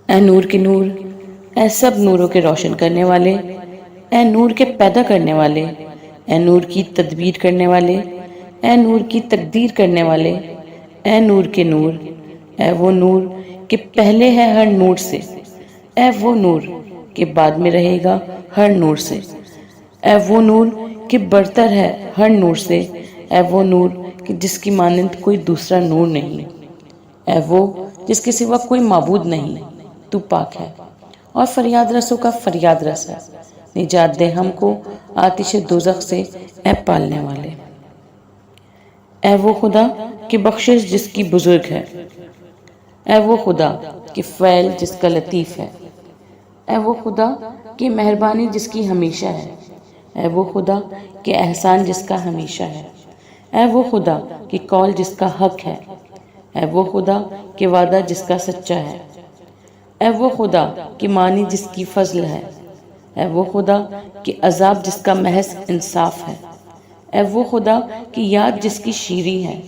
اے نور کے نور، اے سب نوروں کے روشن کرنے والے، اے نور کے پیدا کرنے والے، اے نور کی تدبیر کرنے والے، اے نور کی تقدیر کرنے والے، اے نور کے نور، اے وہ نور کہ پہلے ہے ہر نور سے، اے وہ نور کہ بعد میں رہے گا ہر نور سے، اے وہ نور کہ برتر ہے ہر نور سے، اے وہ نور کہ جس کی مانند کوئی دوسرا نور نہیں، اے وہ جس کے سوا کوئی معبود نہیں، تو پاک ہے اور فریاد رسوں کا فریاد رس ہے۔ نجات دے ہم کو آتش دوزخ سے، اے پالنے والے۔ اے وہ خدا کہ بخشش جس کی بزرگ ہے، اے وہ خدا کہ فعل جس کا لطیف ہے، اے وہ خدا کہ مہربانی جس کی ہمیشہ ہے، اے وہ خدا کہ احسان جس کا ہمیشہ ہے، اے وہ خدا کہ قول جس کا حق ہے، اے وہ خدا کہ وعدہ جس کا سچا ہے، اے وہ خدا کہ مانی جس کی فضل ہے، اے وہ خدا کہ عذاب جس کا محض انصاف ہے، اے وہ خدا کی یاد جس کی شیریں ہے،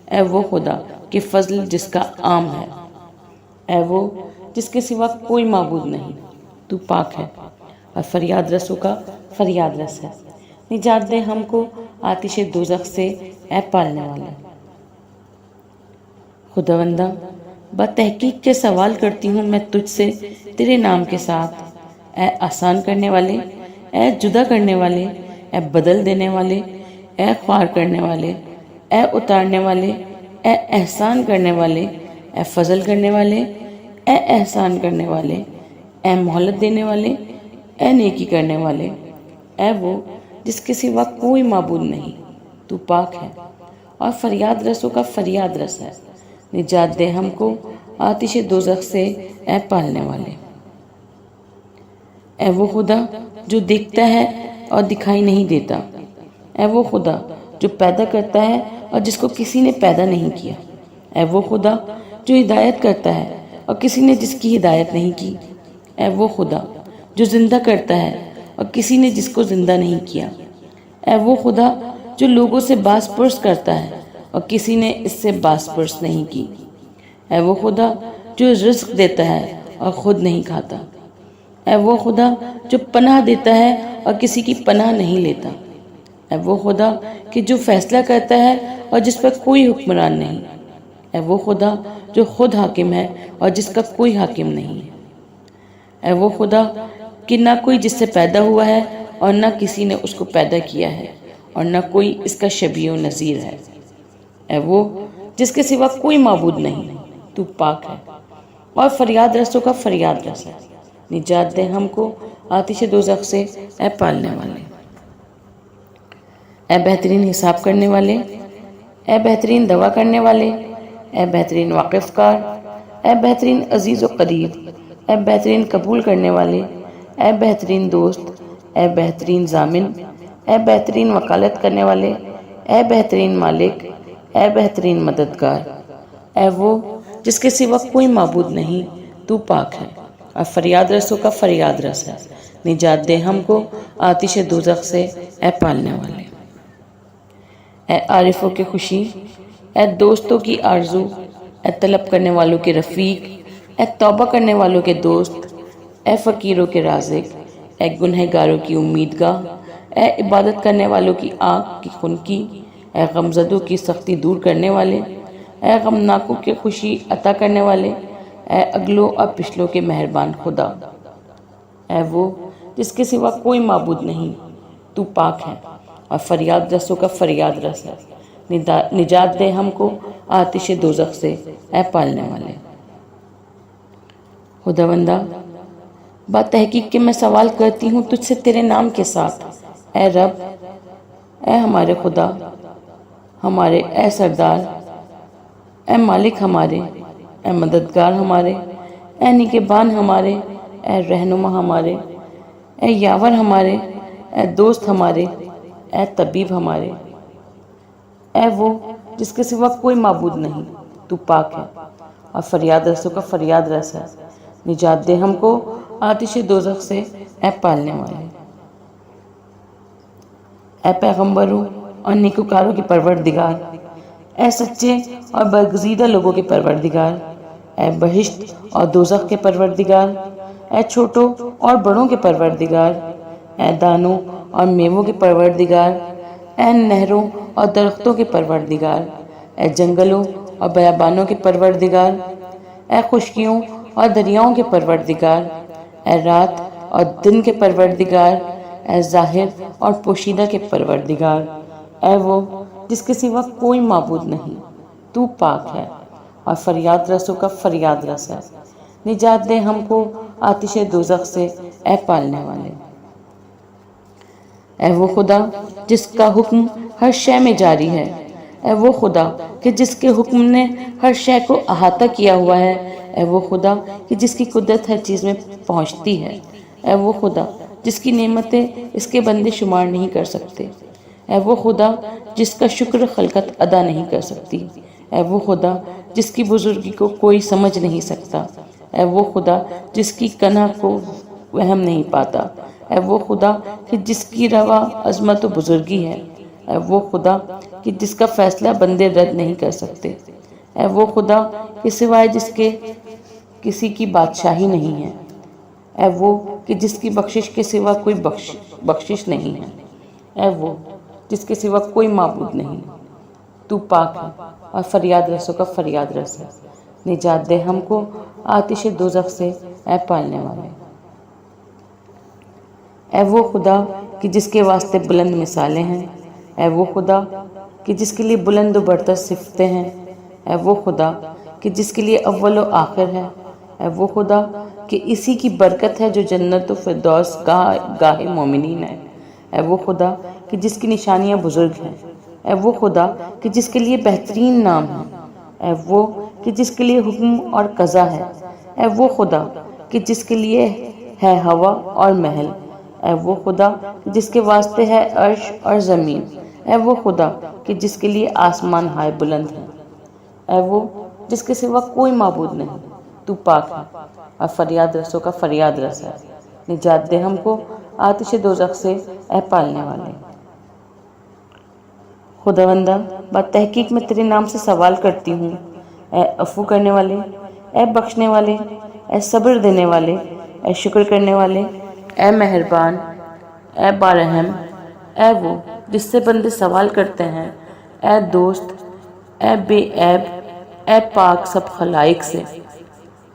اے وہ خدا کہ فضل جس کا عام ہے، اے وہ جس کے سوا کوئی معبود نہیں، تو پاک ہے اور فریاد رسوں کا فریاد رس ہے۔ نجات دے ہم کو آتش دوزخ سے، اے پالنے والے۔ خداوندہ بتحقیق کے سوال کرتی ہوں میں تجھ سے تیرے نام کے ساتھ، اے آسان کرنے والے، اے جدا کرنے والے، اے بدل دینے والے، اے خوار کرنے والے، اے اتارنے والے، اے احسان کرنے والے، اے فضل کرنے والے، اے احسان کرنے والے، اے مہلت دینے والے، اے نیکی کرنے والے، اے وہ جس کے سوا کوئی معبود نہیں، تو پاک ہے اور فریاد رسوں کا فریاد رس ہے۔ نجات دے ہم کو آتش دوزخ سے، اے پالنے والے۔ اے وہ خدا جو دیکھتا ہے اور دکھائی نہیں دیتا، اے وہ خدا جو پیدا کرتا ہے اور جس کو کسی نے پیدا نہیں کیا، اے وہ خدا جو ہدایت کرتا ہے اور کسی نے جس کی ہدایت نہیں کی، اے وہ خدا جو زندہ کرتا ہے اور کسی نے جس کو زندہ نہیں کیا، اے وہ خدا جو لوگوں سے باس پرس کرتا ہے اور کسی نے اس سے باس پرس نہیں کی، اے وہ خدا جو رزق دیتا ہے اور خود نہیں کھاتا، اے وہ خدا جو پناہ دیتا ہے اور کسی کی پناہ نہیں لیتا، اے وہ خدا کہ جو فیصلہ کرتا ہے اور جس پر کوئی حکمران نہیں، اے وہ خدا جو خود حاکم ہے اور جس کا کوئی حاکم نہیں ہے، اے وہ خدا کہ نہ کوئی جس سے پیدا ہوا ہے اور نہ کسی نے اس کو پیدا کیا ہے اور نہ کوئی اس کا شبیہ و نظیر ہے، اے وہ جس کے سوا کوئی معبود نہیں، تو پاک ہے اور فریاد رسوں کا فریاد رس ہے۔ نجات دے ہم کو آتش دوزخ سے، اے پالنے والے۔ اے بہترین حساب کرنے والے، اے بہترین دوا کرنے والے، اے بہترین واقف کار، اے بہترین عزیز و قریب، اے بہترین قبول کرنے والے، اے بہترین دوست، اے بہترین ضامن، اے بہترین وکالت کرنے والے، اے بہترین مالک، اے بہترین مددگار، اے وہ جس کے سوا کوئی معبود نہیں، تو پاک ہے اور فریاد رسوں کا فریاد رس ہے۔ نجات دے ہم کو آتش دوزخ سے، اے پالنے والے۔ اے عارفوں کی خوشی، اے دوستوں کی آرزو، اے طلب کرنے والوں کے رفیق، اے توبہ کرنے والوں کے دوست، اے فقیروں کے رازق، اے گنہگاروں کی امیدگاہ، اے عبادت کرنے والوں کی آنکھ کی خنکی، اے غمزدوں کی سختی دور کرنے والے، اے غمناکوں کی خوشی عطا کرنے والے، اے اگلوں اور پچھلوں کے مہربان خدا، اے وہ جس کے سوا کوئی معبود نہیں، تو پاک ہے اور فریاد رسوں کا فریاد رس ہے۔ نجات دے ہم کو آتش دوزخ سے، اے پالنے والے۔ خداوندہ، بات تحقیق کہ میں سوال کرتی ہوں تجھ سے تیرے نام کے ساتھ، اے رب، اے ہمارے خدا، ہمارے اے سردار، اے مالک ہمارے، اے مددگار ہمارے، اے نگہبان ہمارے، اے رہنما ہمارے، اے یاور ہمارے، اے دوست ہمارے، اے طبیب ہمارے، اے وہ جس کے سوا کوئی معبود نہیں، تو پاک ہے اور فریاد رسوں کا فریاد رس ہے۔ نجات دے ہم کو آتش دوزخ سے، اے پالنے والے۔ اے پیغمبروں اور نیکوکاروں کے پروردگار، اے سچے اور برگزیدہ لوگوں کے پروردگار، اے بہشت اور دوزخ کے پروردگار، اے چھوٹوں اور بڑوں کے پروردگار، اے دانوں اور میووں کے پروردگار، اے نہروں اور درختوں کے پروردگار، اے جنگلوں اور بیابانوں کے پروردگار، اے خشکیوں اور دریاؤں کے پروردگار، اے رات اور دن کے پروردگار، اے ظاہر اور پوشیدہ کے پروردگار، اے وہ جس کے سوا کوئی معبود نہیں، تو پاک ہے اور فریاد رسوں کا فریاد رس ہے۔ نجات دے ہم کو آتش دوزخ سے، اے پالنے والے۔ اے وہ خدا جس کا حکم ہر شے میں جاری ہے، اے وہ خدا کہ جس کے حکم نے ہر شے کو احاطہ کیا ہوا ہے، اے وہ خدا کہ جس کی قدرت ہر چیز میں پہنچتی ہے، اے وہ خدا جس کی نعمتیں اس کے بندے شمار نہیں کر سکتے، اے وہ خدا جس کا شکر خلقت ادا نہیں کر سکتی، اے وہ خدا جس کی بزرگی کو کوئی سمجھ نہیں سکتا، اے وہ خدا جس کی کناں کو وہم نہیں پاتا، اے وہ خدا کہ جس کی روا عظمت و بزرگی ہے، اے وہ خدا کہ جس کا فیصلہ بندے رد نہیں کر سکتے، اے وہ خدا کہ سوائے جس کے کسی کی بادشاہی نہیں ہے، اے وہ کہ جس کی بخشش کے سوا کوئی بخشش نہیں ہے، اے وہ جس کے سوا کوئی معبود نہیں، تو پاک ہے اور فریاد رسوں کا فریاد رس ہے۔ نجات دے ہم کو آتش دوزخ سے، اے پالنے والے۔ اے وہ خدا کہ جس کے واسطے بلند مثالیں ہیں، اے وہ خدا کہ جس کے لیے بلند و برتر صفتیں ہیں، اے وہ خدا کہ جس کے لیے اول و آخر ہے، اے وہ خدا کہ اسی کی برکت ہے جو جنت و فردوس گاہ مومنین ہے، اے وہ خدا کہ جس کی نشانیاں بزرگ ہیں، اے وہ خدا کہ جس کے لیے بہترین نام ہے، اے وہ کہ جس کے لیے حکم اور قضا ہے، اے وہ خدا کہ جس کے لیے ہے ہوا اور محل، اے وہ خدا جس کے واسطے ہے عرش اور زمین، اے وہ خدا کہ جس کے لیے آسمان ہائے بلند ہیں، اے وہ جس کے سوا کوئی معبود نہیں، تو پاک ہے اور فریاد رسوں کا فریاد رس ہے۔ نجات دے ہم کو آتش دوزخ سے، اے پالنے والے۔ خداوندہ، بات تحقیق میں تیرے نام سے سوال کرتی ہوں، اے عفو کرنے والے، اے بخشنے والے، اے صبر دینے والے، اے شکر کرنے والے، اے مہربان، اے بارحم، اے وہ جس سے بندے سوال کرتے ہیں، اے دوست، اے بے عیب، اے پاک سب خلائق سے،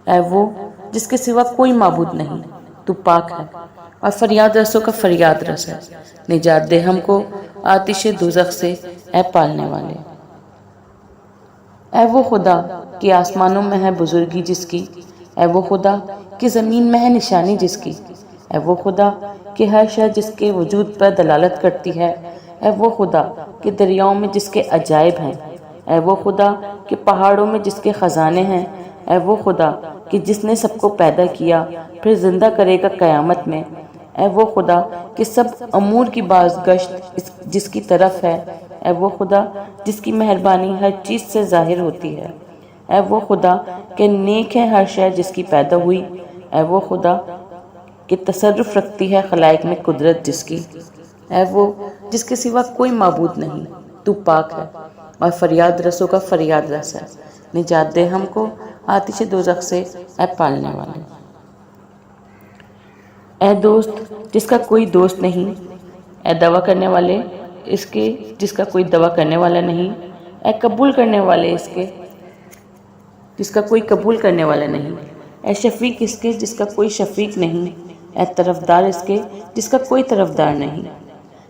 اے وہ جس کے سوا کوئی معبود نہیں، تو پاک ہے اور فریاد رسوں کا فریاد رس ہے۔ نجات دے ہم کو آتش دوزخ سے، اے پالنے والے۔ اے وہ خدا کہ آسمانوں میں ہے بزرگی جس کی، اے وہ خدا کہ زمین میں ہے نشانی جس کی، اے وہ خدا کہ ہر شے جس کے وجود پر دلالت کرتی ہے، اے وہ خدا کہ دریاؤں میں جس کے عجائب ہیں، اے وہ خدا کہ پہاڑوں میں جس کے خزانے ہیں، اے وہ خدا کہ جس نے سب کو پیدا کیا پھر زندہ کرے گا قیامت میں، اے وہ خدا کہ سب امور کی بازگشت جس کی طرف ہے، اے وہ خدا جس کی مہربانی ہر چیز سے ظاہر ہوتی ہے، اے وہ خدا کہ نیک ہے ہر شے جس کی پیدا ہوئی، اے وہ خدا کہ تصرف رکھتی ہے خلائق میں قدرت جس کی، اے وہ جس کے سوا کوئی معبود نہیں، تو پاک ہے اور فریاد رسوں کا فریاد رس ہے۔ نجات دے ہم کو آتش دوزخ سے، اے پالنے والے۔ اے دوست جس کا کوئی دوست نہیں، اے دوا کرنے والے اس کے جس کا کوئی دوا کرنے والا نہیں، اے قبول کرنے والے اس کے جس کا کوئی قبول کرنے والا نہیں، اے شفیق اس کے جس کا کوئی شفیق نہیں، اے طرفدار اس کے جس کا کوئی طرفدار نہیں،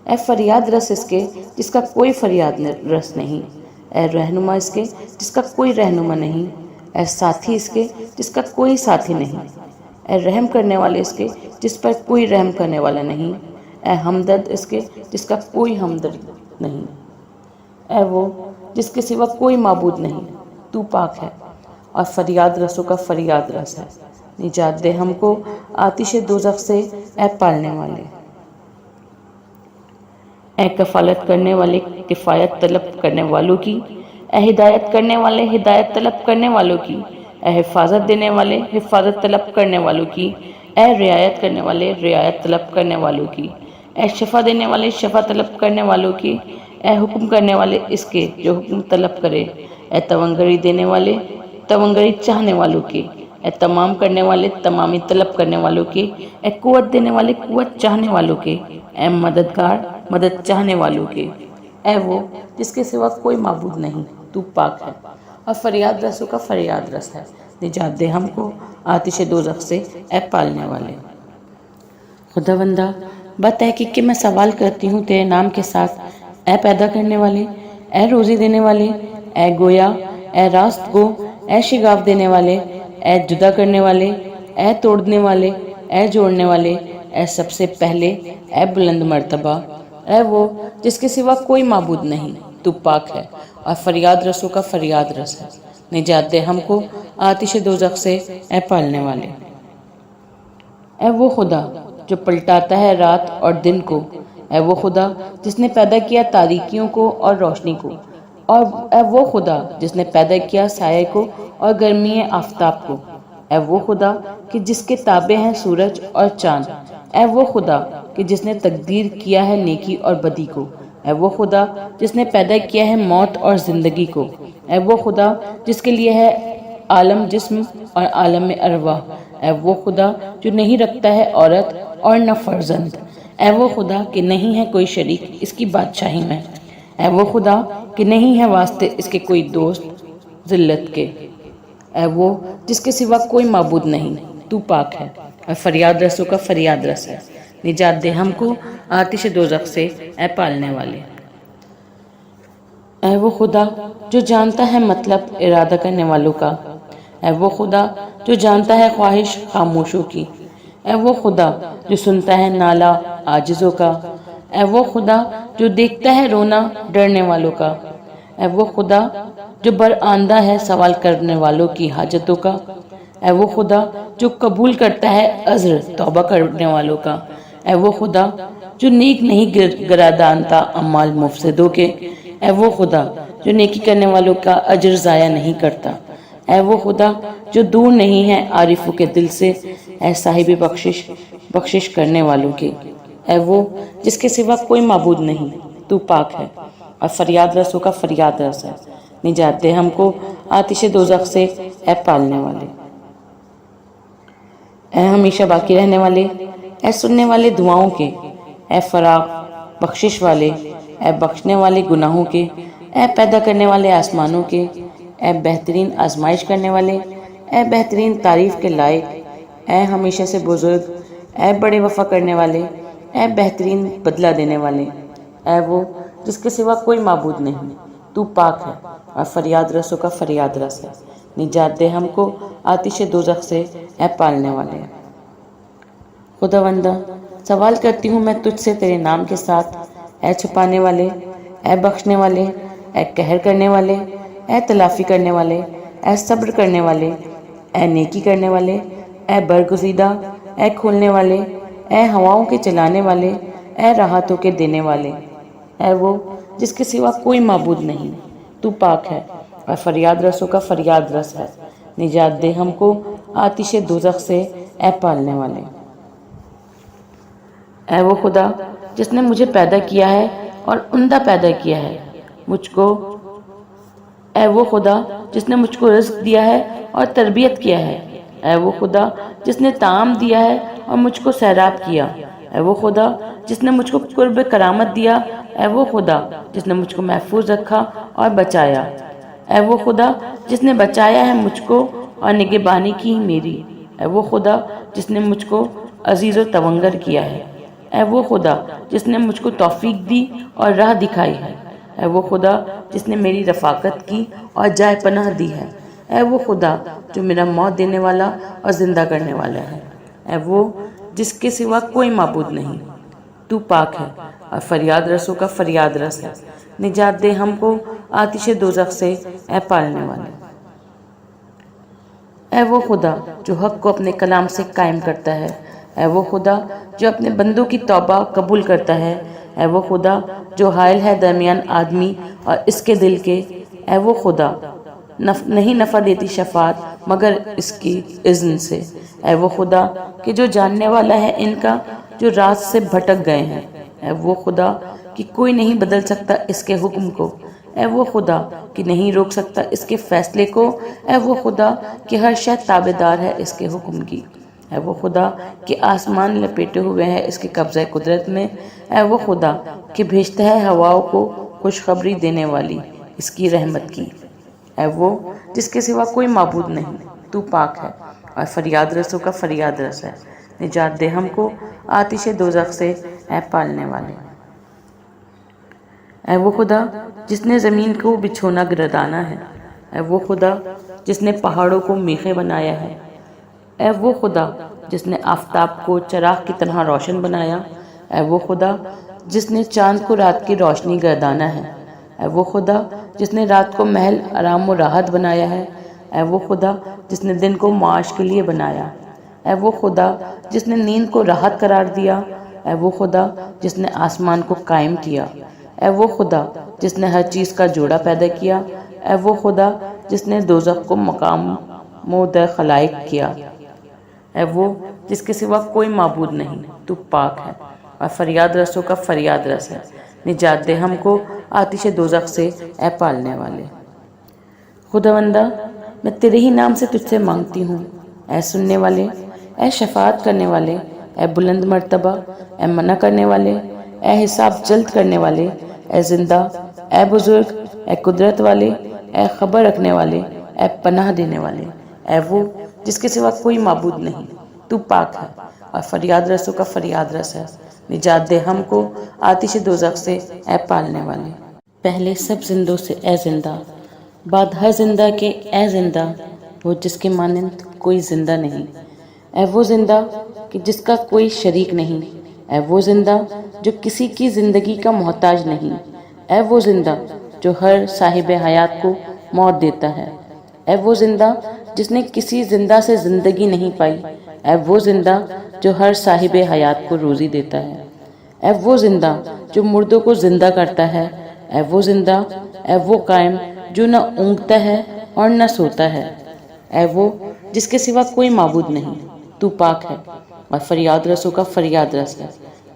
اے فریاد رس اس کے جس کا کوئی فریاد رس نہیں، اے رہنما اس کے جس کا کوئی رہنما نہیں، اے ساتھی اس کے جس کا کوئی ساتھی نہیں، اے رحم کرنے والے اس کے جس پر کوئی رحم کرنے والا نہیں، اے ہمدرد اس کے جس کا کوئی ہمدرد نہیں، اے وہ جس کے سوا کوئی معبود نہیں، تو پاک ہے اور فریاد رسوں کا فریاد رس ہے۔ نجات دے ہم کو آتش دوزخ سے، اے پالنے والے۔ اے کفالت کرنے والے کفایت طلب کرنے والوں کی، اے ہدایت کرنے والے ہدایت طلب کرنے والوں کی، اے حفاظت دینے والے حفاظت طلب کرنے والوں کی، اے رعایت کرنے والے رعایت طلب کرنے والوں کی، اے شفا دینے والے شفا طلب کرنے والوں کی، اے حکم کرنے والے اس کے جو حکم طلب کرے، اے توانگری دینے والے توانگری چاہنے والوں کی، اے تمام کرنے والے تمامی طلب کرنے والوں کی، اے قوت دینے والے قوت چاہنے والوں کی، اے مددگار مدد چاہنے والوں کی، اے وہ جس کے سوا کوئی معبود نہیں، تو پاک ہے اور فریاد رسوں کا فریاد رس ہے۔ نجات دے ہم کو آتش دوزخ سے، اے پالنے والے۔ خداوندہ بتحقیق کہ میں سوال کرتی ہوں تیرے نام کے ساتھ، اے پیدا کرنے والے، اے روزی دینے والے، اے گویا، اے راست گو، اے شگاف دینے والے، اے جدا کرنے والے، اے توڑنے والے، اے جوڑنے والے، اے سب سے پہلے، اے بلند مرتبہ، اے وہ جس کے سوا کوئی معبود نہیں، تو پاک ہے اور فریاد رسوں کا فریاد رس ہے۔ نجات دے ہم کو آتش دوزخ سے، اے پالنے والے۔ اے وہ خدا جو پلٹاتا ہے رات اور دن کو، اے وہ خدا جس نے پیدا کیا تاریکیوں کو اور روشنی کو، اور اے وہ خدا جس نے پیدا کیا سائے کو اور گرمی آفتاب کو، اے وہ خدا کہ جس کے تابع ہیں سورج اور چاند، اے وہ خدا کہ جس نے تقدیر کیا ہے نیکی اور بدی کو، اے وہ خدا جس نے پیدا کیا ہے موت اور زندگی کو، اے وہ خدا جس کے لیے ہے عالم جسم اور عالم ارواح، اے وہ خدا جو نہیں رکھتا ہے عورت اور نہ فرزند، اے وہ خدا کہ نہیں ہے کوئی شریک اس کی بادشاہی میں، اے وہ خدا کہ نہیں ہے واسطے اس کے کوئی دوست ذلت کے، اے وہ جس کے سوا کوئی معبود نہیں، تو پاک ہے اور فریاد رسوں کا فریاد رس ہے۔ نجات دے ہم کو آتش دوزخ سے، اے پالنے والے۔ اے وہ خدا جو جانتا ہے مطلب ارادہ کرنے والوں کا، اے وہ خدا جو جانتا ہے خواہش خاموشوں کی، اے وہ خدا جو سنتا ہے نالہ عاجزوں کا، اے وہ خدا جو دیکھتا ہے رونا ڈرنے والوں کا، اے وہ خدا جو برآمدہ ہے سوال کرنے والوں کی حاجتوں کا، اے وہ خدا جو قبول کرتا ہے عذر توبہ کرنے والوں کا، اے وہ خدا جو نیک نہیں گرادانتا اعمال مفسدوں کے، اے وہ خدا جو نیکی کرنے والوں کا اجر ضائع نہیں کرتا، اے وہ خدا جو دور نہیں ہے عارفوں کے دل سے، اے صاحب بخشش کرنے والوں کے، اے وہ جس کے سوا کوئی معبود نہیں، تو پاک ہے اور فریاد رسوں کا فریاد رس ہے۔ نجات دے ہم کو آتش دوزخ سے، اے پالنے والے۔ اے ہمیشہ باقی رہنے والے، اے سننے والے دعاؤں کے، اے فراق بخشش والے، اے بخشنے والے گناہوں کے، اے پیدا کرنے والے آسمانوں کے، اے بہترین آزمائش کرنے والے، اے بہترین تعریف کے لائق، اے ہمیشہ سے بزرگ، اے بڑے وفا کرنے والے، اے بہترین بدلہ دینے والے، اے وہ جس کے سوا کوئی معبود نہیں، تو پاک ہے اور فریاد رسوں کا فریاد رس ہے۔ نجات دے ہم کو آتش دوزخ سے، اے پالنے والے۔ خداوندہ سوال کرتی ہوں میں تجھ سے تیرے نام کے ساتھ، اے چھپانے والے، اے بخشنے والے، اے قہر کرنے والے، اے تلافی کرنے والے، اے صبر کرنے والے، اے نیکی کرنے والے، اے برگزیدہ، اے کھولنے والے، اے ہواؤں کے چلانے والے، اے راحتوں کے دینے والے، اے وہ جس کے سوا کوئی معبود نہیں، تو پاک ہے اور فریاد رسوں کا فریاد رس ہے۔ نجات دے ہم کو آتش دوزخ سے، اے پالنے والے۔ اے وہ خدا جس نے مجھے پیدا کیا ہے اور عمدہ پیدا کیا ہے مجھ کو، اے وہ خدا جس نے مجھ کو رزق دیا ہے اور تربیت کیا ہے، اے وہ خدا جس نے طعام دیا ہے اور مجھ کو سیراب کیا، اے وہ خدا جس نے مجھ کو قرب کرامت دیا، اے وہ خدا جس نے مجھ کو محفوظ رکھا اور بچایا، اے وہ خدا جس نے بچایا ہے مجھ کو اور نگہبانی کی میری، اے وہ خدا جس نے مجھ کو عزیز و تونگر کیا ہے، اے وہ خدا جس نے مجھ کو توفیق دی اور راہ دکھائی ہے، اے وہ خدا جس نے میری رفاقت کی اور جائے پناہ دی ہے، اے وہ خدا جو میرا موت دینے والا اور زندہ کرنے والا ہے، اے وہ جس کے سوا کوئی معبود نہیں، تو پاک ہے اور فریاد رسوں کا فریاد رس ہے، نجات دے ہم کو آتش دوزخ سے، اے پالنے والے۔ اے وہ خدا جو حق کو اپنے کلام سے قائم کرتا ہے، اے وہ خدا جو اپنے بندوں کی توبہ قبول کرتا ہے، اے وہ خدا جو حائل ہے درمیان آدمی اور اس کے دل کے، اے وہ خدا نہیں نفع دیتی شفاعت مگر اس کی اذن سے، اے وہ خدا کہ جو جاننے والا ہے ان کا جو رات سے بھٹک گئے ہیں، اے وہ خدا کہ کوئی نہیں بدل سکتا اس کے حکم کو، اے وہ خدا کہ نہیں روک سکتا اس کے فیصلے کو، اے وہ خدا کہ ہر شے تابع دار ہے اس کے حکم کی، اے وہ خدا کہ آسمان لپیٹے ہوئے ہیں اس کے قبضہ قدرت میں، اے وہ خدا کہ بھیجتا ہے ہواؤں کو خوشخبری دینے والی اس کی رحمت کی، اے وہ جس کے سوا کوئی معبود نہیں، تو پاک ہے اور فریاد رسوں کا فریاد رس ہے، نجات دے ہم کو آتش دوزخ سے، اے پالنے والے۔ اے وہ خدا جس نے زمین کو بچھونا گردانا ہے، اے وہ خدا جس نے پہاڑوں کو میخیں بنایا ہے، اے وہ خدا جس نے آفتاب کو چراغ کی طرح روشن بنایا، اے وہ خدا جس نے چاند کو رات کی روشنی گردانا ہے، اے وہ خدا جس نے رات کو محل آرام و راحت بنایا ہے، اے وہ خدا جس نے دن کو معاش کے لیے بنایا، اے وہ خدا جس نے نیند کو راحت قرار دیا، اے وہ خدا جس نے آسمان کو قائم کیا، اے وہ خدا جس نے ہر چیز کا جوڑا پیدا کیا، اے وہ خدا جس نے دوزخ کو مقام در خلائق کیا، اے وہ جس کے سوا کوئی معبود نہیں، تو پاک ہے اور فریاد رسوں کا فریاد رس ہے، نجات دے ہم کو آتش دوزخ سے، اے پالنے والے۔ خداوندہ میں تیرے ہی نام سے تجھ سے مانگتی ہوں، اے سننے والے، اے شفاعت کرنے والے، اے بلند مرتبہ، اے منع کرنے والے، اے حساب جلد کرنے والے، اے زندہ، اے بزرگ، اے قدرت والے، اے خبر رکھنے والے، اے پناہ دینے والے، اے وہ جس کے سوا کوئی معبود نہیں، تو پاک ہے اور فریاد رسوں کا فریاد رس ہے، نجات دے ہم کو آتش دوزخ سے، اے پالنے والے۔ پہلے سب زندوں سے اے زندہ، بعد ہر زندہ کے اے زندہ، وہ جس کے مانند کوئی زندہ نہیں، اے وہ زندہ کہ جس کا کوئی شریک نہیں، اے وہ زندہ جو کسی کی زندگی کا محتاج نہیں، اے وہ زندہ جو ہر صاحب حیات کو موت دیتا ہے، اے وہ زندہ جس نے کسی زندہ سے زندگی نہیں پائی، اے وہ زندہ جو ہر صاحب حیات کو روزی دیتا ہے، اے وہ زندہ جو مردوں کو زندہ کرتا ہے، اے وہ زندہ، اے وہ قائم جو نہ اونگتا ہے اور نہ سوتا ہے، اے وہ جس کے سوا کوئی معبود نہیں، تو پاک ہے اور فریاد رسوں کا فریاد رس ہے،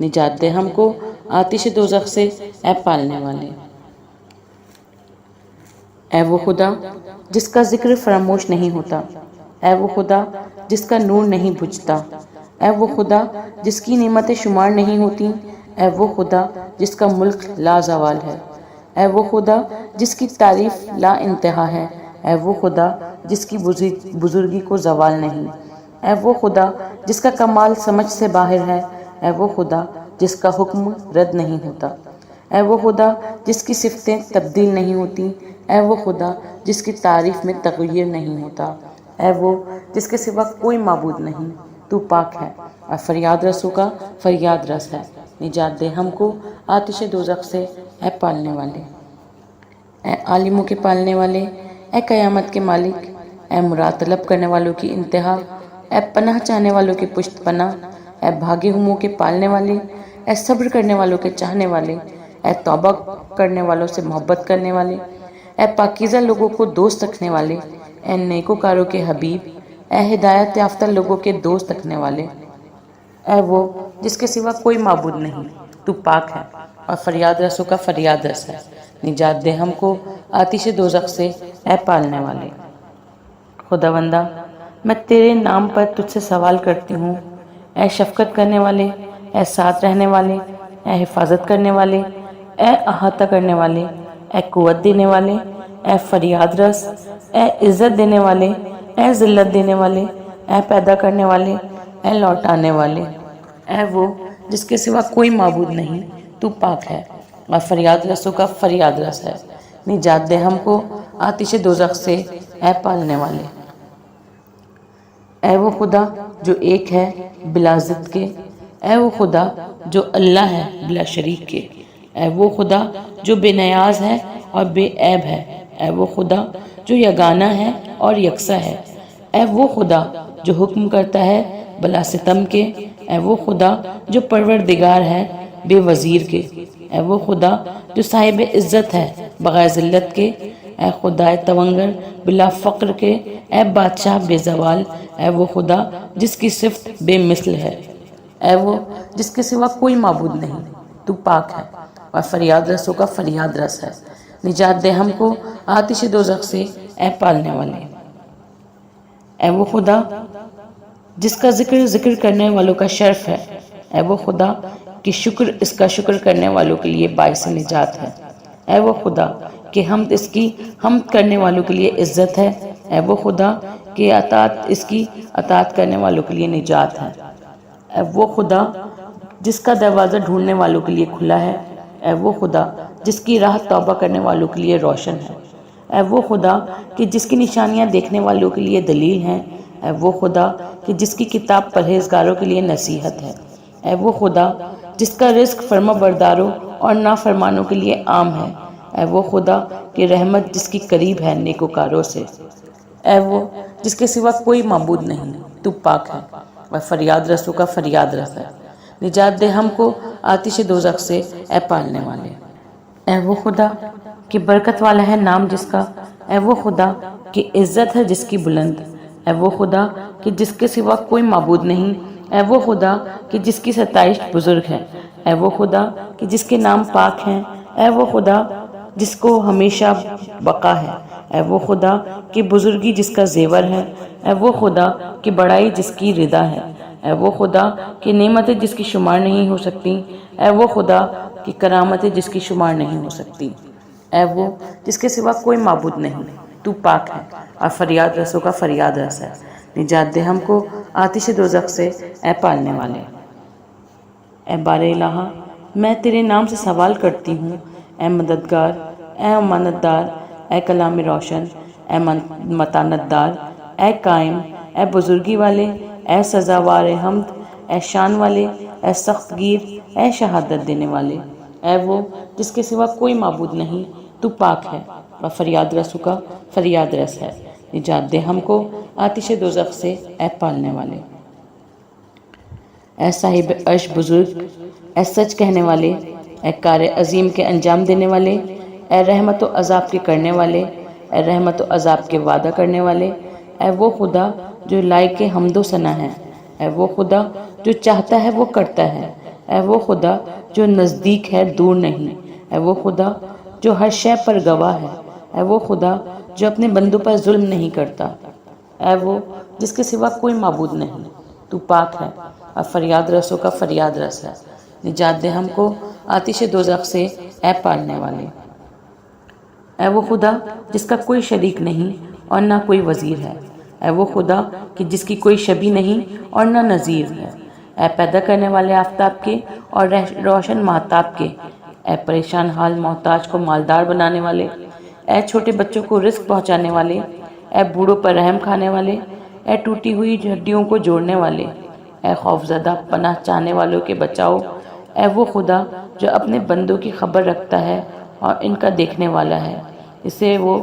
نجات دے ہم کو آتش دوزخ سے، اے پالنے والے۔ اے وہ خدا جس کا ذکر فراموش نہیں ہوتا، اے وہ خدا جس کا نور نہیں بجھتا، اے وہ خدا جس کی نعمتیں شمار نہیں ہوتی، اے وہ خدا جس کا ملک لا زوال ہے، اے وہ خدا جس کی تعریف لا انتہا ہے، اے وہ خدا جس کی بزرگی کو زوال نہیں، اے وہ خدا جس کا کمال سمجھ سے باہر ہے، اے وہ خدا جس کا حکم رد نہیں ہوتا، اے وہ خدا جس کی صفتیں تبدیل نہیں ہوتی، اے وہ خدا جس کی تعریف میں تغیر نہیں ہوتا، اے وہ جس کے سوا کوئی معبود نہیں، تو پاک ہے اور فریاد رسوں کا فریاد رس ہے، نجات دے ہم کو آتش دوزخ سے، اے پالنے والے۔ اے عالموں کے پالنے والے، اے قیامت کے مالک، اے مراد طلب کرنے والوں کی انتہا، اے پناہ چاہنے والوں کی پشت پناہ، اے بھاگے ہوئوں کے پالنے والے، اے صبر کرنے والوں کے چاہنے والے، اے توبہ کرنے والوں سے محبت کرنے والے، اے پاکیزہ لوگوں کو دوست رکھنے والے، اے نیکوکاروں کے حبیب، اے ہدایت یافتہ لوگوں کے دوست رکھنے والے، اے وہ جس کے سوا کوئی معبود نہیں، تو پاک ہے اور فریاد رسوں کا فریاد رس ہے، نجات دے ہم کو آتش دوزخ سے، اے پالنے والے۔ خداوندہ میں تیرے نام پر تجھ سے سوال کرتی ہوں، اے شفقت کرنے والے، اے ساتھ رہنے والے، اے حفاظت کرنے والے، اے احاطہ کرنے والے، اے قوت دینے والے، اے فریاد رس، اے عزت دینے والے، اے ذلت دینے والے، اے پیدا کرنے والے، اے لوٹانے والے، اے وہ جس کے سوا کوئی معبود نہیں، تو پاک ہے اور فریاد رسوں کا فریاد رس ہے۔ نجات دے ہم کو آتش دوزخ سے، اے پالنے والے۔ اے وہ خدا جو ایک ہے بلا ضد کے، اے وہ خدا جو اللہ ہے بلا شریک کے، اے وہ خدا جو بے نیاز ہے اور بے عیب ہے، اے وہ خدا جو یگانہ ہے اور یکساں ہے، اے وہ خدا جو حکم کرتا ہے بلا ستم کے، اے وہ خدا جو پروردگار ہے بے وزیر کے، اے وہ خدا جو صاحب عزت ہے بغیر ذلت کے، اے خدا تونگر بلا فقر کے، اے بادشاہ بے زوال، اے وہ خدا جس کی صفت بے مثل ہے، اے وہ جس کے سوا کوئی معبود نہیں، تو پاک ہے اور فریاد رسوں کا فریاد رس ہے۔ نجات دے ہم کو آتش دوزخ سے، اے پالنے والے۔ اے وہ خدا جس کا ذکر کرنے والوں کا شرف ہے، اے وہ خدا کہ شکر اس کا شکر کرنے والوں کے لیے باعث نجات ہے، اے وہ خدا کہ حمد اس کی حمد کرنے والوں کے لیے عزت ہے، اے وہ خدا کہ اطاعت اس کی اطاعت کرنے والوں کے لیے نجات ہے، اے وہ خدا جس کا دروازہ ڈھونڈنے والوں کے لیے کھلا ہے، اے وہ خدا جس کی راہ توبہ کرنے والوں کے لیے روشن ہے، اے وہ خدا کہ جس کی نشانیاں دیکھنے والوں کے لیے دلیل ہیں، اے وہ خدا کہ جس کی کتاب پرہیزگاروں کے لیے نصیحت ہے، اے وہ خدا جس کا رزق فرما برداروں اور نافرمانوں کے لیے عام ہے، اے وہ خدا کہ رحمت جس کی قریب ہے نیکوکاروں سے، اے وہ جس کے سوا کوئی معبود نہیں، تو پاک ہے اور فریاد رسوں کا فریاد رس ہے۔ نجات دے ہم کو آتش دوزخ سے، اے پالنے والے۔ اے وہ خدا کہ برکت والا ہے نام جس کا، اے وہ خدا کہ عزت ہے جس کی بلند، اے وہ خدا کہ جس کے سوا کوئی معبود نہیں، اے وہ خدا کہ جس کی ستائش بزرگ ہے، اے وہ خدا کہ جس کے نام پاک ہیں، اے وہ خدا جس کو ہمیشہ بقا ہے، اے وہ خدا کہ بزرگی جس کا زیور ہے، اے وہ خدا کہ بڑائی جس کی رضا ہے، اے وہ خدا کہ نعمتیں جس کی شمار نہیں ہو سکتی، اے وہ خدا کہ کرامتیں جس کی شمار نہیں ہو سکتی، اے وہ جس کے سوا کوئی معبود نہیں، تو پاک ہے اور فریاد رسوں کا فریاد رس ہے۔ نجات دے ہم کو آتش دوزخ سے، اے پالنے والے۔ اے بار الہ میں تیرے نام سے سوال کرتی ہوں، اے مددگار، اے امانت دار، اے کلام روشن، اے متانت دار، اے قائم، اے بزرگی والے، اے سزاوار حمد، اے شان والے، اے سخت گیر، اے شہادت دینے والے، اے وہ جس کے سوا کوئی معبود نہیں، تو پاک ہے اور فریاد رسوں کا فریاد رس ہے۔ نجات دے ہم کو آتش دوزخ سے، اے پالنے والے۔ اے صاحب عرش بزرگ، اے سچ کہنے والے، اے کار عظیم کے انجام دینے والے، اے رحمت و عذاب کے کرنے والے، اے رحمت و عذاب کے وعدہ کرنے والے، اے وہ خدا جو لائق حمد و ثنا ہے، اے وہ خدا جو چاہتا ہے وہ کرتا ہے، اے وہ خدا جو نزدیک ہے دور نہیں، اے وہ خدا جو ہر شے پر گواہ ہے، اے وہ خدا جو اپنے بندوں پر ظلم نہیں کرتا، اے وہ جس کے سوا کوئی معبود نہیں، تو پاک ہے اور فریاد رسوں کا فریاد رس ہے۔ نجات دے ہم کو آتش دوزخ سے، اے پالنے والے۔ اے وہ خدا جس کا کوئی شریک نہیں اور نہ کوئی وزیر ہے، اے وہ خدا کہ جس کی کوئی شبیہ نہیں اور نہ نظیر ہے، اے پیدا کرنے والے آفتاب کے اور روشن مہتاب کے، اے پریشان حال محتاج کو مالدار بنانے والے، اے چھوٹے بچوں کو رزق پہنچانے والے، اے بوڑھوں پر رحم کھانے والے، اے ٹوٹی ہوئی ہڈیوں کو جوڑنے والے، اے خوفزدہ پناہ چاہنے والوں کے بچاؤ، اے وہ خدا جو اپنے بندوں کی خبر رکھتا ہے اور ان کا دیکھنے والا ہے، اسے وہ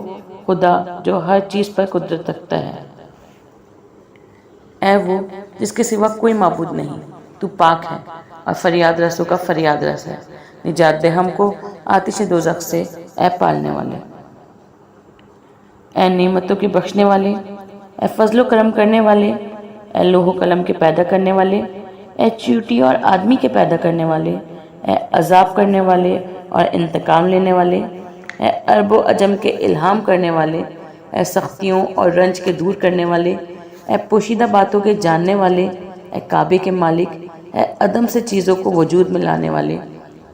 خدا جو ہر چیز پر قدرت رکھتا ہے، اے وہ جس کے سوا کوئی معبود نہیں، تو پاک ہے اور فریاد رسوں کا فریاد رس ہے۔ نجات دے ہم کو آتش دوزخ سے، اے پالنے والے۔ اے نعمتوں کے بخشنے والے، اے فضل و کرم کرنے والے، اے لوح و قلم کے پیدا کرنے والے، اے چیوٹی اور آدمی کے پیدا کرنے والے، اے عذاب کرنے والے اور انتقام لینے والے، اے عرب و عجم کے الہام کرنے والے، اے سختیوں اور رنج کے دور کرنے والے، اے پوشیدہ باتوں کے جاننے والے، اے کعبے کے مالک، اے عدم سے چیزوں کو وجود میں لانے والے،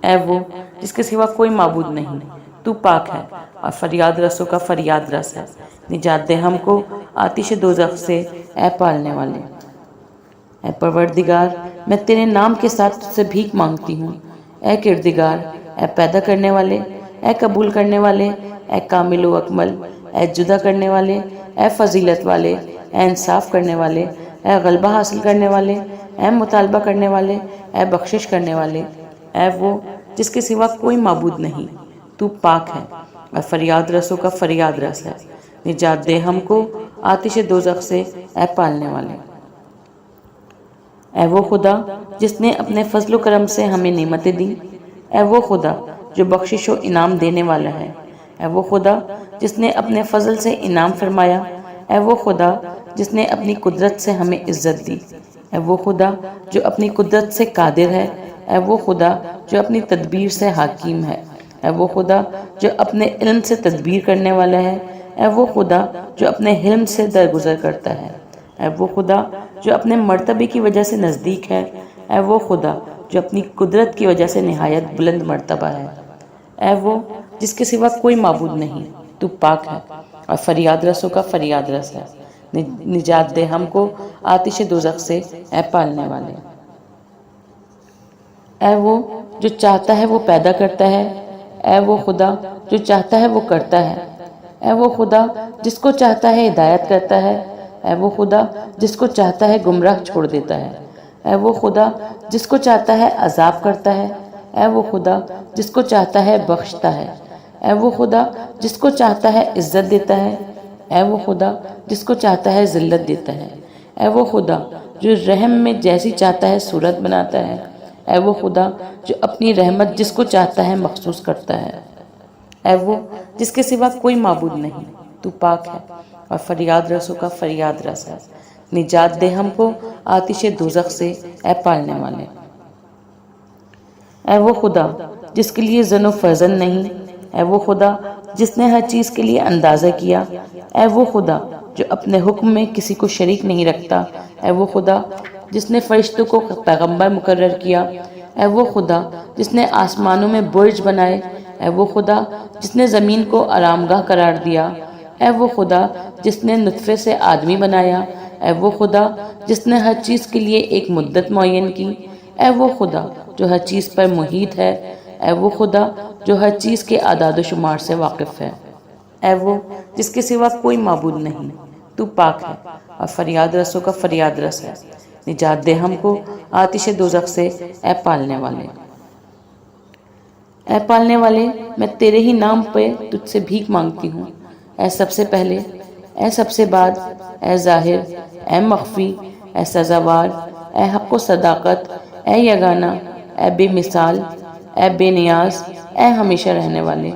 اے وہ جس کے سوا کوئی معبود نہیں، تو پاک ہے اور فریاد رسوں کا فریاد رس ہے۔ نجات دے ہم کو آتش دوزخ سے، اے پالنے والے۔ اے پروردگار، میں تیرے نام کے ساتھ تجھ سے بھیک مانگتی ہوں۔ اے کردگار، اے پیدا کرنے والے، اے قبول کرنے والے، اے کامل و اکمل، اے جدا کرنے والے، اے فضیلت والے، اے انصاف کرنے والے، اے غلبہ حاصل کرنے والے، اے مطالبہ کرنے والے، اے بخشش کرنے والے، اے وہ جس کے سوا کوئی معبود نہیں، تو پاک ہے اور فریاد رسوں کا فریاد رس ہے۔ نجات دے ہم کو آتش دوزخ سے، اے پالنے والے۔ اے وہ خدا جس نے اپنے فضل و کرم سے ہمیں نعمتیں دیں، اے وہ خدا جو بخشش و انعام دینے والا ہے، اے وہ خدا جس نے اپنے فضل سے انعام فرمایا، اے وہ خدا جس نے اپنی قدرت سے ہمیں عزت دی، اے وہ خدا جو اپنی قدرت سے قادر ہے، اے وہ خدا جو اپنی تدبیر سے حکیم ہے، اے وہ خدا جو اپنے علم سے تدبیر کرنے والا ہے، اے وہ خدا جو اپنے حلم سے درگزر کرتا ہے، اے وہ خدا جو اپنے مرتبے کی وجہ سے نزدیک ہے، اے وہ خدا جو اپنی قدرت کی وجہ سے نہایت بلند مرتبہ ہے، اے وہ جس کے سوا کوئی معبود نہیں، تو پاک ہے اور فریاد رسوں کا فریاد رس ہے۔ نجات دے ہم کو آتش دوزخ سے، اے پالنے والے۔ اے وہ جو چاہتا ہے وہ پیدا کرتا ہے، اے وہ خدا جو چاہتا ہے وہ کرتا ہے، اے وہ خدا جس کو چاہتا ہے ہدایت کرتا ہے، اے وہ خدا جس کو چاہتا ہے گمراہ چھوڑ دیتا ہے، اے وہ خدا جس کو چاہتا ہے عذاب کرتا ہے، اے وہ خدا جس کو چاہتا ہے بخشتا ہے، اے وہ خدا جس کو چاہتا ہے عزت دیتا ہے، اے وہ خدا جس کو چاہتا ہے ذلت دیتا ہے، اے وہ خدا جو رحم میں جیسی چاہتا ہے صورت بناتا ہے، اے وہ خدا جو اپنی رحمت جس کو چاہتا ہے مخصوص کرتا ہے، اے وہ جس کے سوا کوئی معبود نہیں، تو پاک ہے اور فریاد رسوں کا فریاد رس ہے۔ نجات دے ہم کو آتش دوزخ سے، اے پالنے والے۔ اے وہ خدا جس کے لیے زن و فرزند نہیں، اے وہ خدا جس نے ہر چیز کے لیے اندازہ کیا، اے وہ خدا جو اپنے حکم میں کسی کو شریک نہیں رکھتا، اے وہ خدا جس نے فرشتوں کو پیغمبر مقرر کیا، اے وہ خدا جس نے آسمانوں میں برج بنائے، اے وہ خدا جس نے زمین کو آرامگاہ قرار دیا، اے وہ خدا جس نے نطفے سے آدمی بنایا، اے وہ خدا جس نے ہر چیز کے لیے ایک مدت معین کی، اے وہ خدا جو ہر چیز پر محیط ہے، اے وہ خدا جو ہر چیز کے اعداد و شمار سے واقف ہے، اے وہ جس کے سوا کوئی معبود نہیں، تو پاک ہے اور فریاد رسوں کا فریاد رس ہے۔ نجات دے ہم کو آتش دوزخ سے، اے پالنے والے۔ اے پالنے والے، میں تیرے ہی نام پہ تجھ سے بھیک مانگتی ہوں، اے سب سے پہلے، اے سب سے بعد، اے ظاہر، اے مخفی، اے سزاوار، اے حق و صداقت، اے یگانہ، اے بے مثال، اے بے نیاز، اے ہمیشہ رہنے والے،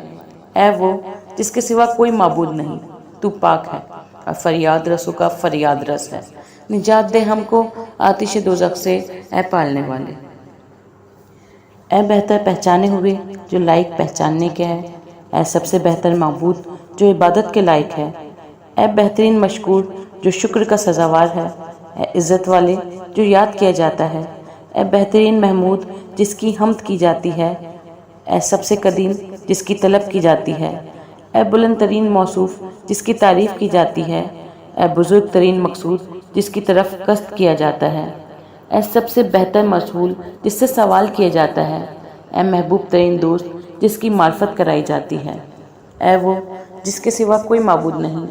اے وہ جس کے سوا کوئی معبود نہیں، تو پاک ہے اور فریاد رسوں کا فریاد رس ہے۔ نجات دے ہم کو آتش دوزخ سے، اے پالنے والے۔ اے بہتر پہچانے ہوئے جو لائق پہچاننے کے ہے، اے سب سے بہتر معبود جو عبادت کے لائق ہے، اے بہترین مشکور جو شکر کا سزاوار ہے، اے عزت والے جو یاد کیا جاتا ہے، اے بہترین محمود جس کی حمد کی جاتی ہے، اے سب سے قدیم جس کی طلب کی جاتی ہے، اے بلند ترین موصوف جس کی تعریف کی جاتی ہے، اے بزرگ ترین مقصود جس کی طرف قصد کیا جاتا ہے، اے سب سے بہتر مسئول جس سے سوال کیا جاتا ہے، اے محبوب ترین دوست جس کی معرفت کرائی جاتی ہے، اے وہ جس کے سوا کوئی معبود نہیں،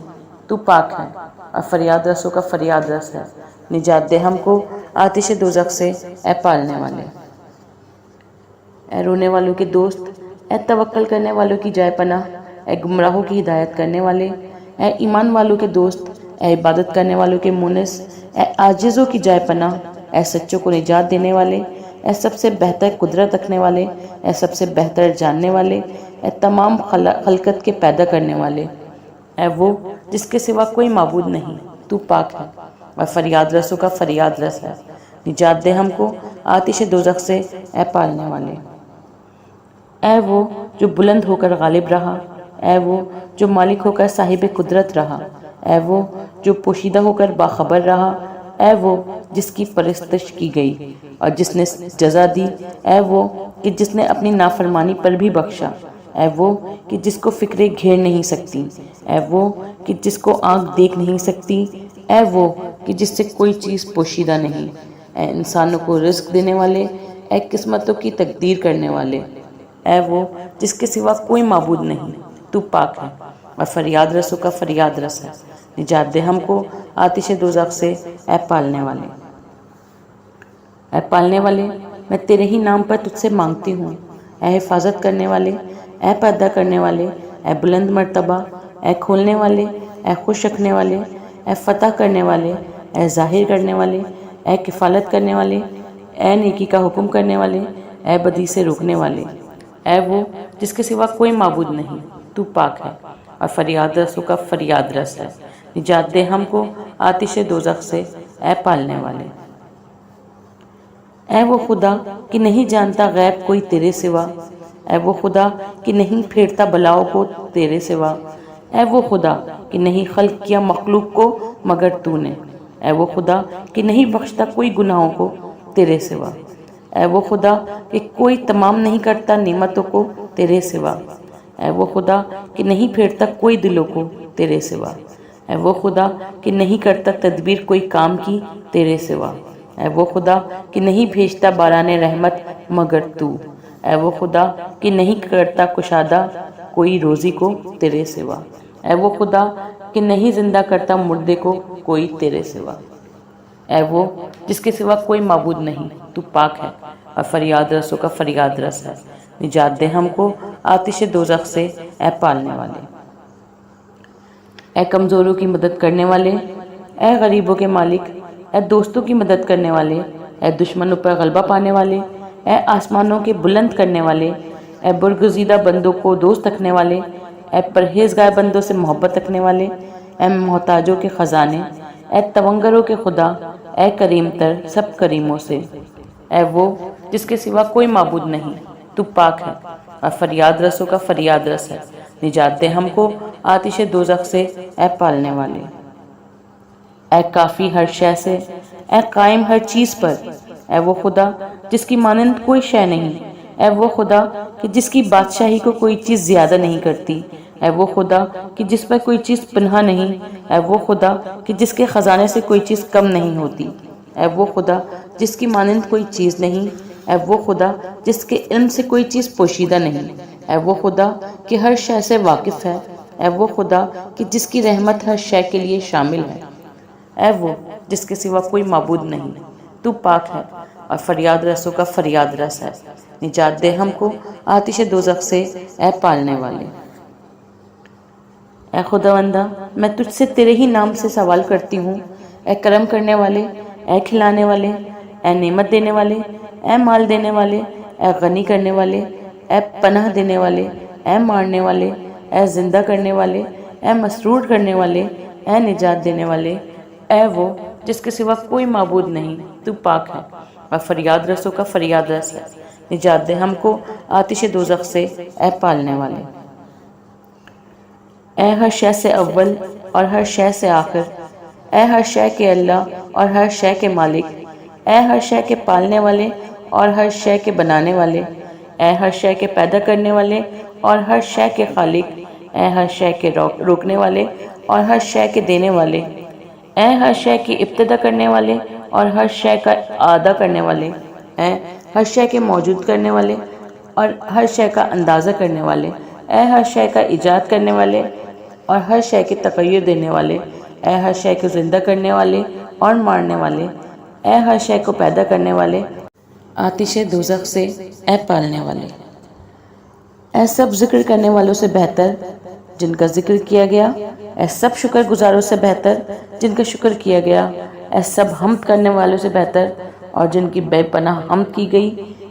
تو پاک ہے اور فریاد رسوں کا فریاد رس ہے۔ نجات دے ہم کو آتش دوزخ سے، اے پالنے والے۔ اے رونے والوں کے دوست، اے توکل کرنے والوں کی جائے پناہ، اے گمراہوں کی ہدایت کرنے والے، اے ایمان والوں کے دوست، اے عبادت کرنے والوں کے مونس، اے عاجزوں کی جائے پناہ، اے سچوں کو نجات دینے والے، اے سب سے بہتر قدرت رکھنے والے، اے سب سے بہتر جاننے والے، اے تمام خلقت کے پیدا کرنے والے، اے وہ جس کے سوا کوئی معبود نہیں، تو پاک ہے اور فریاد رسوں کا فریاد رس ہے۔ نجات دے ہم کو آتش دوزخ سے، اے پالنے والے۔ اے وہ جو بلند ہو کر غالب رہا، اے وہ جو مالک ہو کر صاحب قدرت رہا، اے وہ جو پوشیدہ ہو کر باخبر رہا، اے وہ جس کی پرستش کی گئی اور جس نے جزا دی، اے وہ کہ جس نے اپنی نافرمانی پر بھی بخشا، اے وہ کہ جس کو فکریں گھیر نہیں سکتی، اے وہ کہ جس کو آنکھ دیکھ نہیں سکتی، اے وہ کہ جس سے کوئی چیز پوشیدہ نہیں، اے انسانوں کو رزق دینے والے، اے قسمتوں کی تقدیر کرنے والے، اے وہ جس کے سوا کوئی معبود نہیں، تو پاک ہے اور فریاد رسوں کا فریاد رس ہے۔ نجات دے ہم کو آتش دوزخ سے، اے پالنے والے۔ اے پالنے والے، میں تیرے ہی نام پر تجھ سے مانگتی ہوں، اے حفاظت کرنے والے، اے پیدا کرنے والے، اے بلند مرتبہ، اے کھولنے والے، اے خوش رکھنے والے، اے فتح کرنے والے، اے ظاہر کرنے والے، اے کفالت کرنے والے، اے نیکی کا حکم کرنے والے، اے بدی سے روکنے والے، اے وہ جس کے سوا کوئی معبود نہیں، تو پاک ہے اور فریاد رسوں کا فریاد رس ہے۔ نجات دے ہم کو آتش دوزخ سے، اے پالنے والے۔ اے وہ خدا کہ نہیں جانتا غیب کوئی تیرے سوا، اے وہ خدا کہ نہیں پھیرتا بلاؤں کو تیرے سوا، اے وہ خدا کہ نہیں خلق کیا مخلوق کو مگر تو نے، اے وہ خدا کہ نہیں بخشتا کوئی گناہوں کو تیرے سوا، اے وہ خدا کہ کوئی تمام نہیں کرتا نعمتوں کو تیرے سوا، اے وہ خدا کہ نہیں پھیرتا کوئی دلوں کو تیرے سوا، اے وہ خدا کہ نہیں کرتا تدبیر کوئی کام کی تیرے سوا، اے وہ خدا کہ نہیں بھیجتا باران رحمت مگر تو، اے وہ خدا کہ نہیں کرتا کشادہ کوئی روزی کو تیرے سوا، اے وہ خدا کہ نہیں زندہ کرتا مردے کو کوئی تیرے سوا، اے وہ جس کے سوا کوئی معبود نہیں، تو پاک ہے اور فریاد رسوں کا فریاد رس ہے۔ نجات دے ہم کو آتش دوزخ سے، اے پالنے والے۔ اے کمزوروں کی مدد کرنے والے، اے غریبوں کے مالک، اے دوستوں کی مدد کرنے والے، اے دشمنوں پر غلبہ پانے والے، اے آسمانوں کے بلند کرنے والے، اے برگزیدہ بندوں کو دوست رکھنے والے، اے پرہیزگار بندوں سے محبت رکھنے والے، اے محتاجوں کے خزانے، اے تونگروں کے خدا، اے کریم تر سب کریموں سے، اے وہ جس کے سوا کوئی معبود نہیں، تو پاک ہے اور فریاد رسوں کا فریاد رس ہے۔ نجات دے ہم کو آتش دوزخ سے، اے پالنے والے۔ اے کافی ہر شے سے، اے قائم ہر چیز پر، اے وہ خدا جس کی مانند کوئی شے نہیں، اے وہ خدا کہ جس کی بادشاہی کو کوئی چیز زیادہ نہیں کرتی، اے وہ خدا کہ جس پر کوئی چیز پنہا نہیں، اے وہ خدا کہ جس کے خزانے سے کوئی چیز کم نہیں ہوتی، اے وہ خدا جس کی مانند کوئی چیز نہیں، اے وہ خدا جس کے علم سے کوئی چیز پوشیدہ نہیں، اے وہ خدا کہ ہر شے سے واقف ہے، اے وہ خدا کہ جس کی رحمت ہر شے کے لیے شامل ہے، اے وہ جس کے سوا کوئی معبود نہیں، تو پاک ہے اور فریاد رسوں کا فریاد رس ہے۔ نجات دے ہم کو آتش دوزخ سے، اے پالنے والے۔ اے خداوندہ میں تجھ سے تیرے ہی نام سے سوال کرتی ہوں، اے کرم کرنے والے، اے کھلانے والے، اے نعمت دینے والے، اے مال دینے والے، اے غنی کرنے والے، اے پناہ دینے والے، اے مارنے والے، اے زندہ کرنے والے، اے مسرور کرنے والے، اے نجات دینے والے، اے وہ جس کے سوا کوئی معبود نہیں، تو پاک ہے اور فریاد رسوں کا فریاد رس ہے۔ نجات دے ہم کو آتش دوزخ سے، اے پالنے والے۔ اے ہر شے سے اول اور ہر شے سے آخر، اے ہر شے کے اللہ اور ہر شے کے مالک، اے ہر شے کے پالنے والے اور ہر شے کے بنانے والے، اے ہر شے کے پیدا کرنے والے اور ہر شے کے خالق، اے ہر شے کے روکنے والے اور ہر شے کے دینے والے، اے ہر شے کی ابتدا کرنے والے اور ہر شے کا اعادہ کرنے والے، اے ہر شے کے موجود کرنے والے اور ہر شے کا اندازہ کرنے والے، اے ہر شے کا ایجاد کرنے والے اور ہر شے کے تغیر دینے والے، اے ہر شے کو زندہ کرنے والے اور مارنے والے، اے ہر شے کو پیدا کرنے والے، آتش دوزخ سے، اے پالنے والے۔ اے سب ذکر کرنے والوں سے بہتر جن کا ذکر کیا گیا، اے سب شکر گزاروں سے بہتر جن کا شکر کیا گیا، اے سب حمد کرنے والوں سے بہتر اور جن کی بے پناہ حمد کی گئی،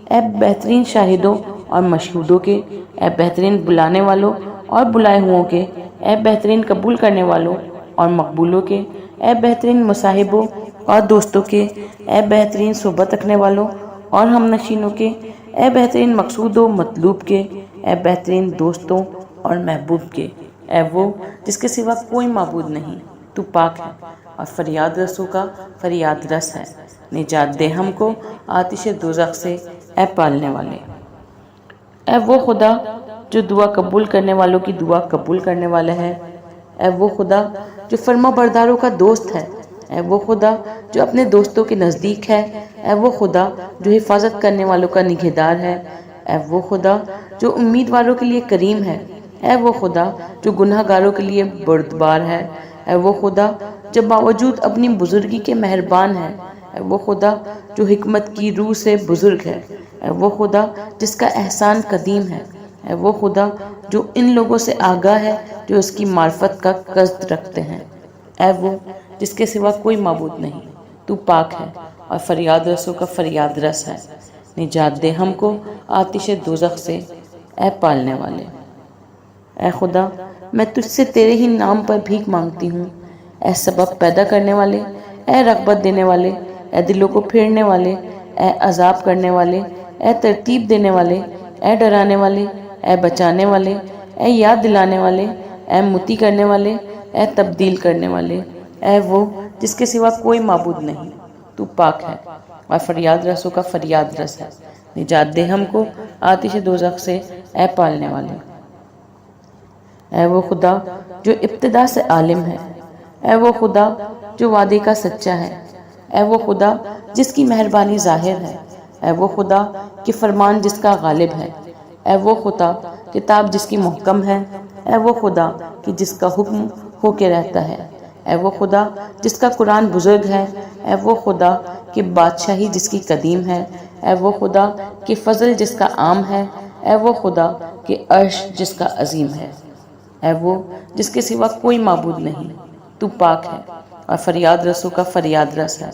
اے بہترین شاہدوں اور مشہودوں کے، اے بہترین بلانے والوں اور بلائے ہوں کے، اے بہترین قبول کرنے والوں اور مقبولوں کے، اے بہترین مصاحبوں اور دوستوں کے، اے بہترین صحبت رکھنے والوں اور ہم نشینوں کے، اے بہترین مقصود و مطلوب کے، اے بہترین دوستوں اور محبوب کے، اے وہ جس کے سوا کوئی معبود نہیں، تو پاک ہے اور فریاد رسوں کا فریاد رس ہے۔ نجات دے ہم کو آتش دوزخ سے اے پالنے والے۔ اے وہ خدا جو دعا قبول کرنے والوں کی دعا قبول کرنے والا ہے۔ اے وہ خدا جو فرما برداروں کا دوست ہے۔ اے وہ خدا جو اپنے دوستوں کے نزدیک ہے۔ اے وہ خدا جو حفاظت کرنے والوں کا نگہدار ہے۔ اے وہ خدا جو امیدواروں کے لیے کریم ہے۔ اے وہ خدا جو گناہ گاروں کے لیے بردبار ہے۔ اے وہ خدا جو باوجود اپنی بزرگی کے مہربان ہے۔ اے وہ خدا جو حکمت کی روح سے بزرگ ہے۔ اے وہ خدا جس کا احسان قدیم ہے۔ اے وہ خدا جو ان لوگوں سے آگاہ ہے جو اس کی معرفت کا قصد رکھتے ہیں۔ اے وہ جس کے سوا کوئی معبود نہیں، تو پاک ہے اور فریاد رسوں کا فریاد رس ہے۔ نجات دے ہم کو آتش دوزخ سے اے پالنے والے۔ اے خدا میں تجھ سے تیرے ہی نام پر بھیک مانگتی ہوں۔ اے سبب پیدا کرنے والے، اے رغبت دینے والے، اے دلوں کو پھیرنے والے، اے عذاب کرنے والے، اے ترتیب دینے والے، اے ڈرانے والے، اے بچانے والے، اے یاد دلانے والے، اے متی کرنے والے، اے تبدیل کرنے والے۔ اے وہ جس کے سوا کوئی معبود نہیں، تو پاک ہے اور فریاد رسوں کا فریاد رس ہے۔ نجات دے ہم کو آتش دوزخ سے اے پالنے والے۔ اے وہ خدا جو ابتدا سے عالم ہے۔ اے وہ خدا جو وعدے کا سچا ہے۔ اے وہ خدا جس کی مہربانی ظاہر ہے۔ اے وہ خدا کہ فرمان جس کا غالب ہے۔ اے وہ خدا کتاب جس کی محکم ہے۔ اے وہ خدا کہ جس کا حکم ہو کے رہتا ہے۔ اے وہ خدا جس کا قرآن بزرگ ہے۔ اے وہ خدا کہ بادشاہی جس کی قدیم ہے۔ اے وہ خدا کہ فضل جس کا عام ہے۔ اے وہ خدا کہ عرش جس کا عظیم ہے۔ اے وہ جس کے سوا کوئی معبود نہیں، تو پاک ہے اور فریاد رسوں کا فریاد رس ہے۔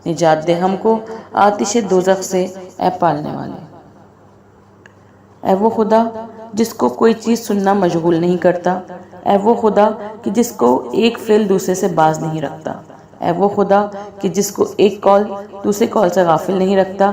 نجات دے ہم کو آتش دوزخ سے اے پالنے والے۔ اے وہ خدا جس کو کوئی چیز سننا مشغول نہیں کرتا۔ اے وہ خدا کہ جس کو ایک فعل دوسرے سے باز نہیں رکھتا۔ اے وہ خدا کہ جس کو ایک کال دوسرے کال سے غافل نہیں رکھتا۔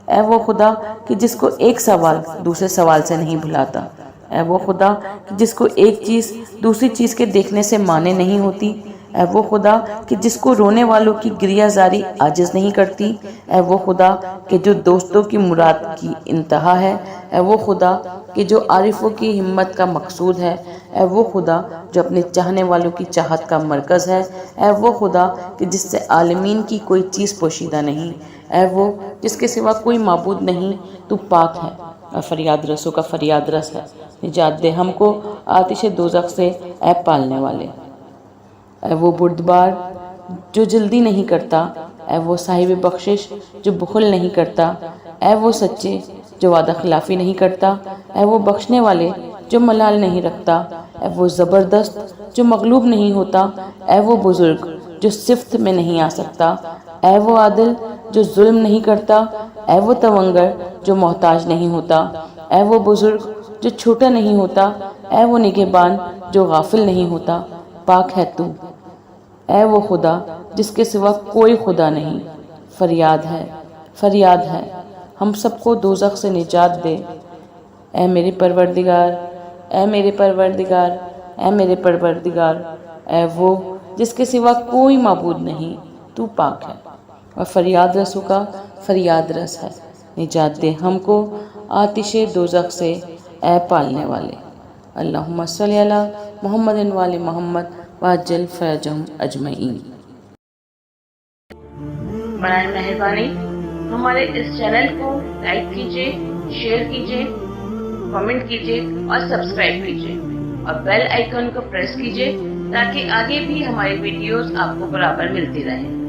اے وہ خدا کہ جس کو ایک سوال دوسرے سوال سے نہیں بھلاتا۔ اے وہ خدا کہ جس کو ایک چیز دوسری چیز کے دیکھنے سے مانے نہیں ہوتی۔ اے وہ خدا کہ جس کو رونے والوں کی گریہ زاری عاجز نہیں کرتی۔ اے وہ خدا کہ جو دوستوں کی مراد کی انتہا ہے۔ اے وہ خدا کہ جو عارفوں کی ہمت کا مقصود ہے۔ اے وہ خدا جو اپنے چاہنے والوں کی چاہت کا مرکز ہے۔ اے وہ خدا کہ جس سے عالمین کی کوئی چیز پوشیدہ نہیں۔ اے وہ جس کے سوا کوئی معبود نہیں، تو پاک ہے اور فریاد رسوں کا فریاد رس ہے۔ نجات دے ہم کو آتش دوزخ سے اے پالنے والے۔ اے وہ بردبار جو جلدی نہیں کرتا۔ اے وہ صاحب بخشش جو بخل نہیں کرتا۔ اے وہ سچے جو وعدہ خلافی نہیں کرتا۔ اے وہ بخشنے والے جو ملال نہیں رکھتا۔ اے وہ زبردست جو مغلوب نہیں ہوتا۔ اے وہ بزرگ جو صفت میں نہیں آ سکتا۔ اے وہ عادل جو ظلم نہیں کرتا۔ اے وہ توانگر جو محتاج نہیں ہوتا۔ اے وہ بزرگ جو چھوٹا نہیں ہوتا۔ اے وہ نگہبان جو غافل نہیں ہوتا۔ پاک ہے تو۔ اے وہ خدا جس کے سوا کوئی خدا نہیں۔ فریاد ہے، فریاد ہے، ہم سب کو دوزخ سے نجات دے۔ اے میرے پروردگار، اے میرے پروردگار، اے میرے پروردگار۔ اے وہ جس کے سوا کوئی معبود نہیں، تو پاک ہے اور فریاد رسوں کا فریاد رس ہے۔ نجات دے ہم کو آتش دوزخ سے اے پالنے والے۔ اللہم صلی علی محمد وآل محمد وعجل فرجہم اجمعین۔ برائے مہربانی ہمارے اس چینل کو لائک کیجیے، شیئر کیجیے، کامنٹ کیجیے اور سبسکرائب کیجیے اور بیل آئیکن کو پریس کیجیے تاکہ آگے بھی ہماری ویڈیوز آپ کو برابر ملتی رہیں۔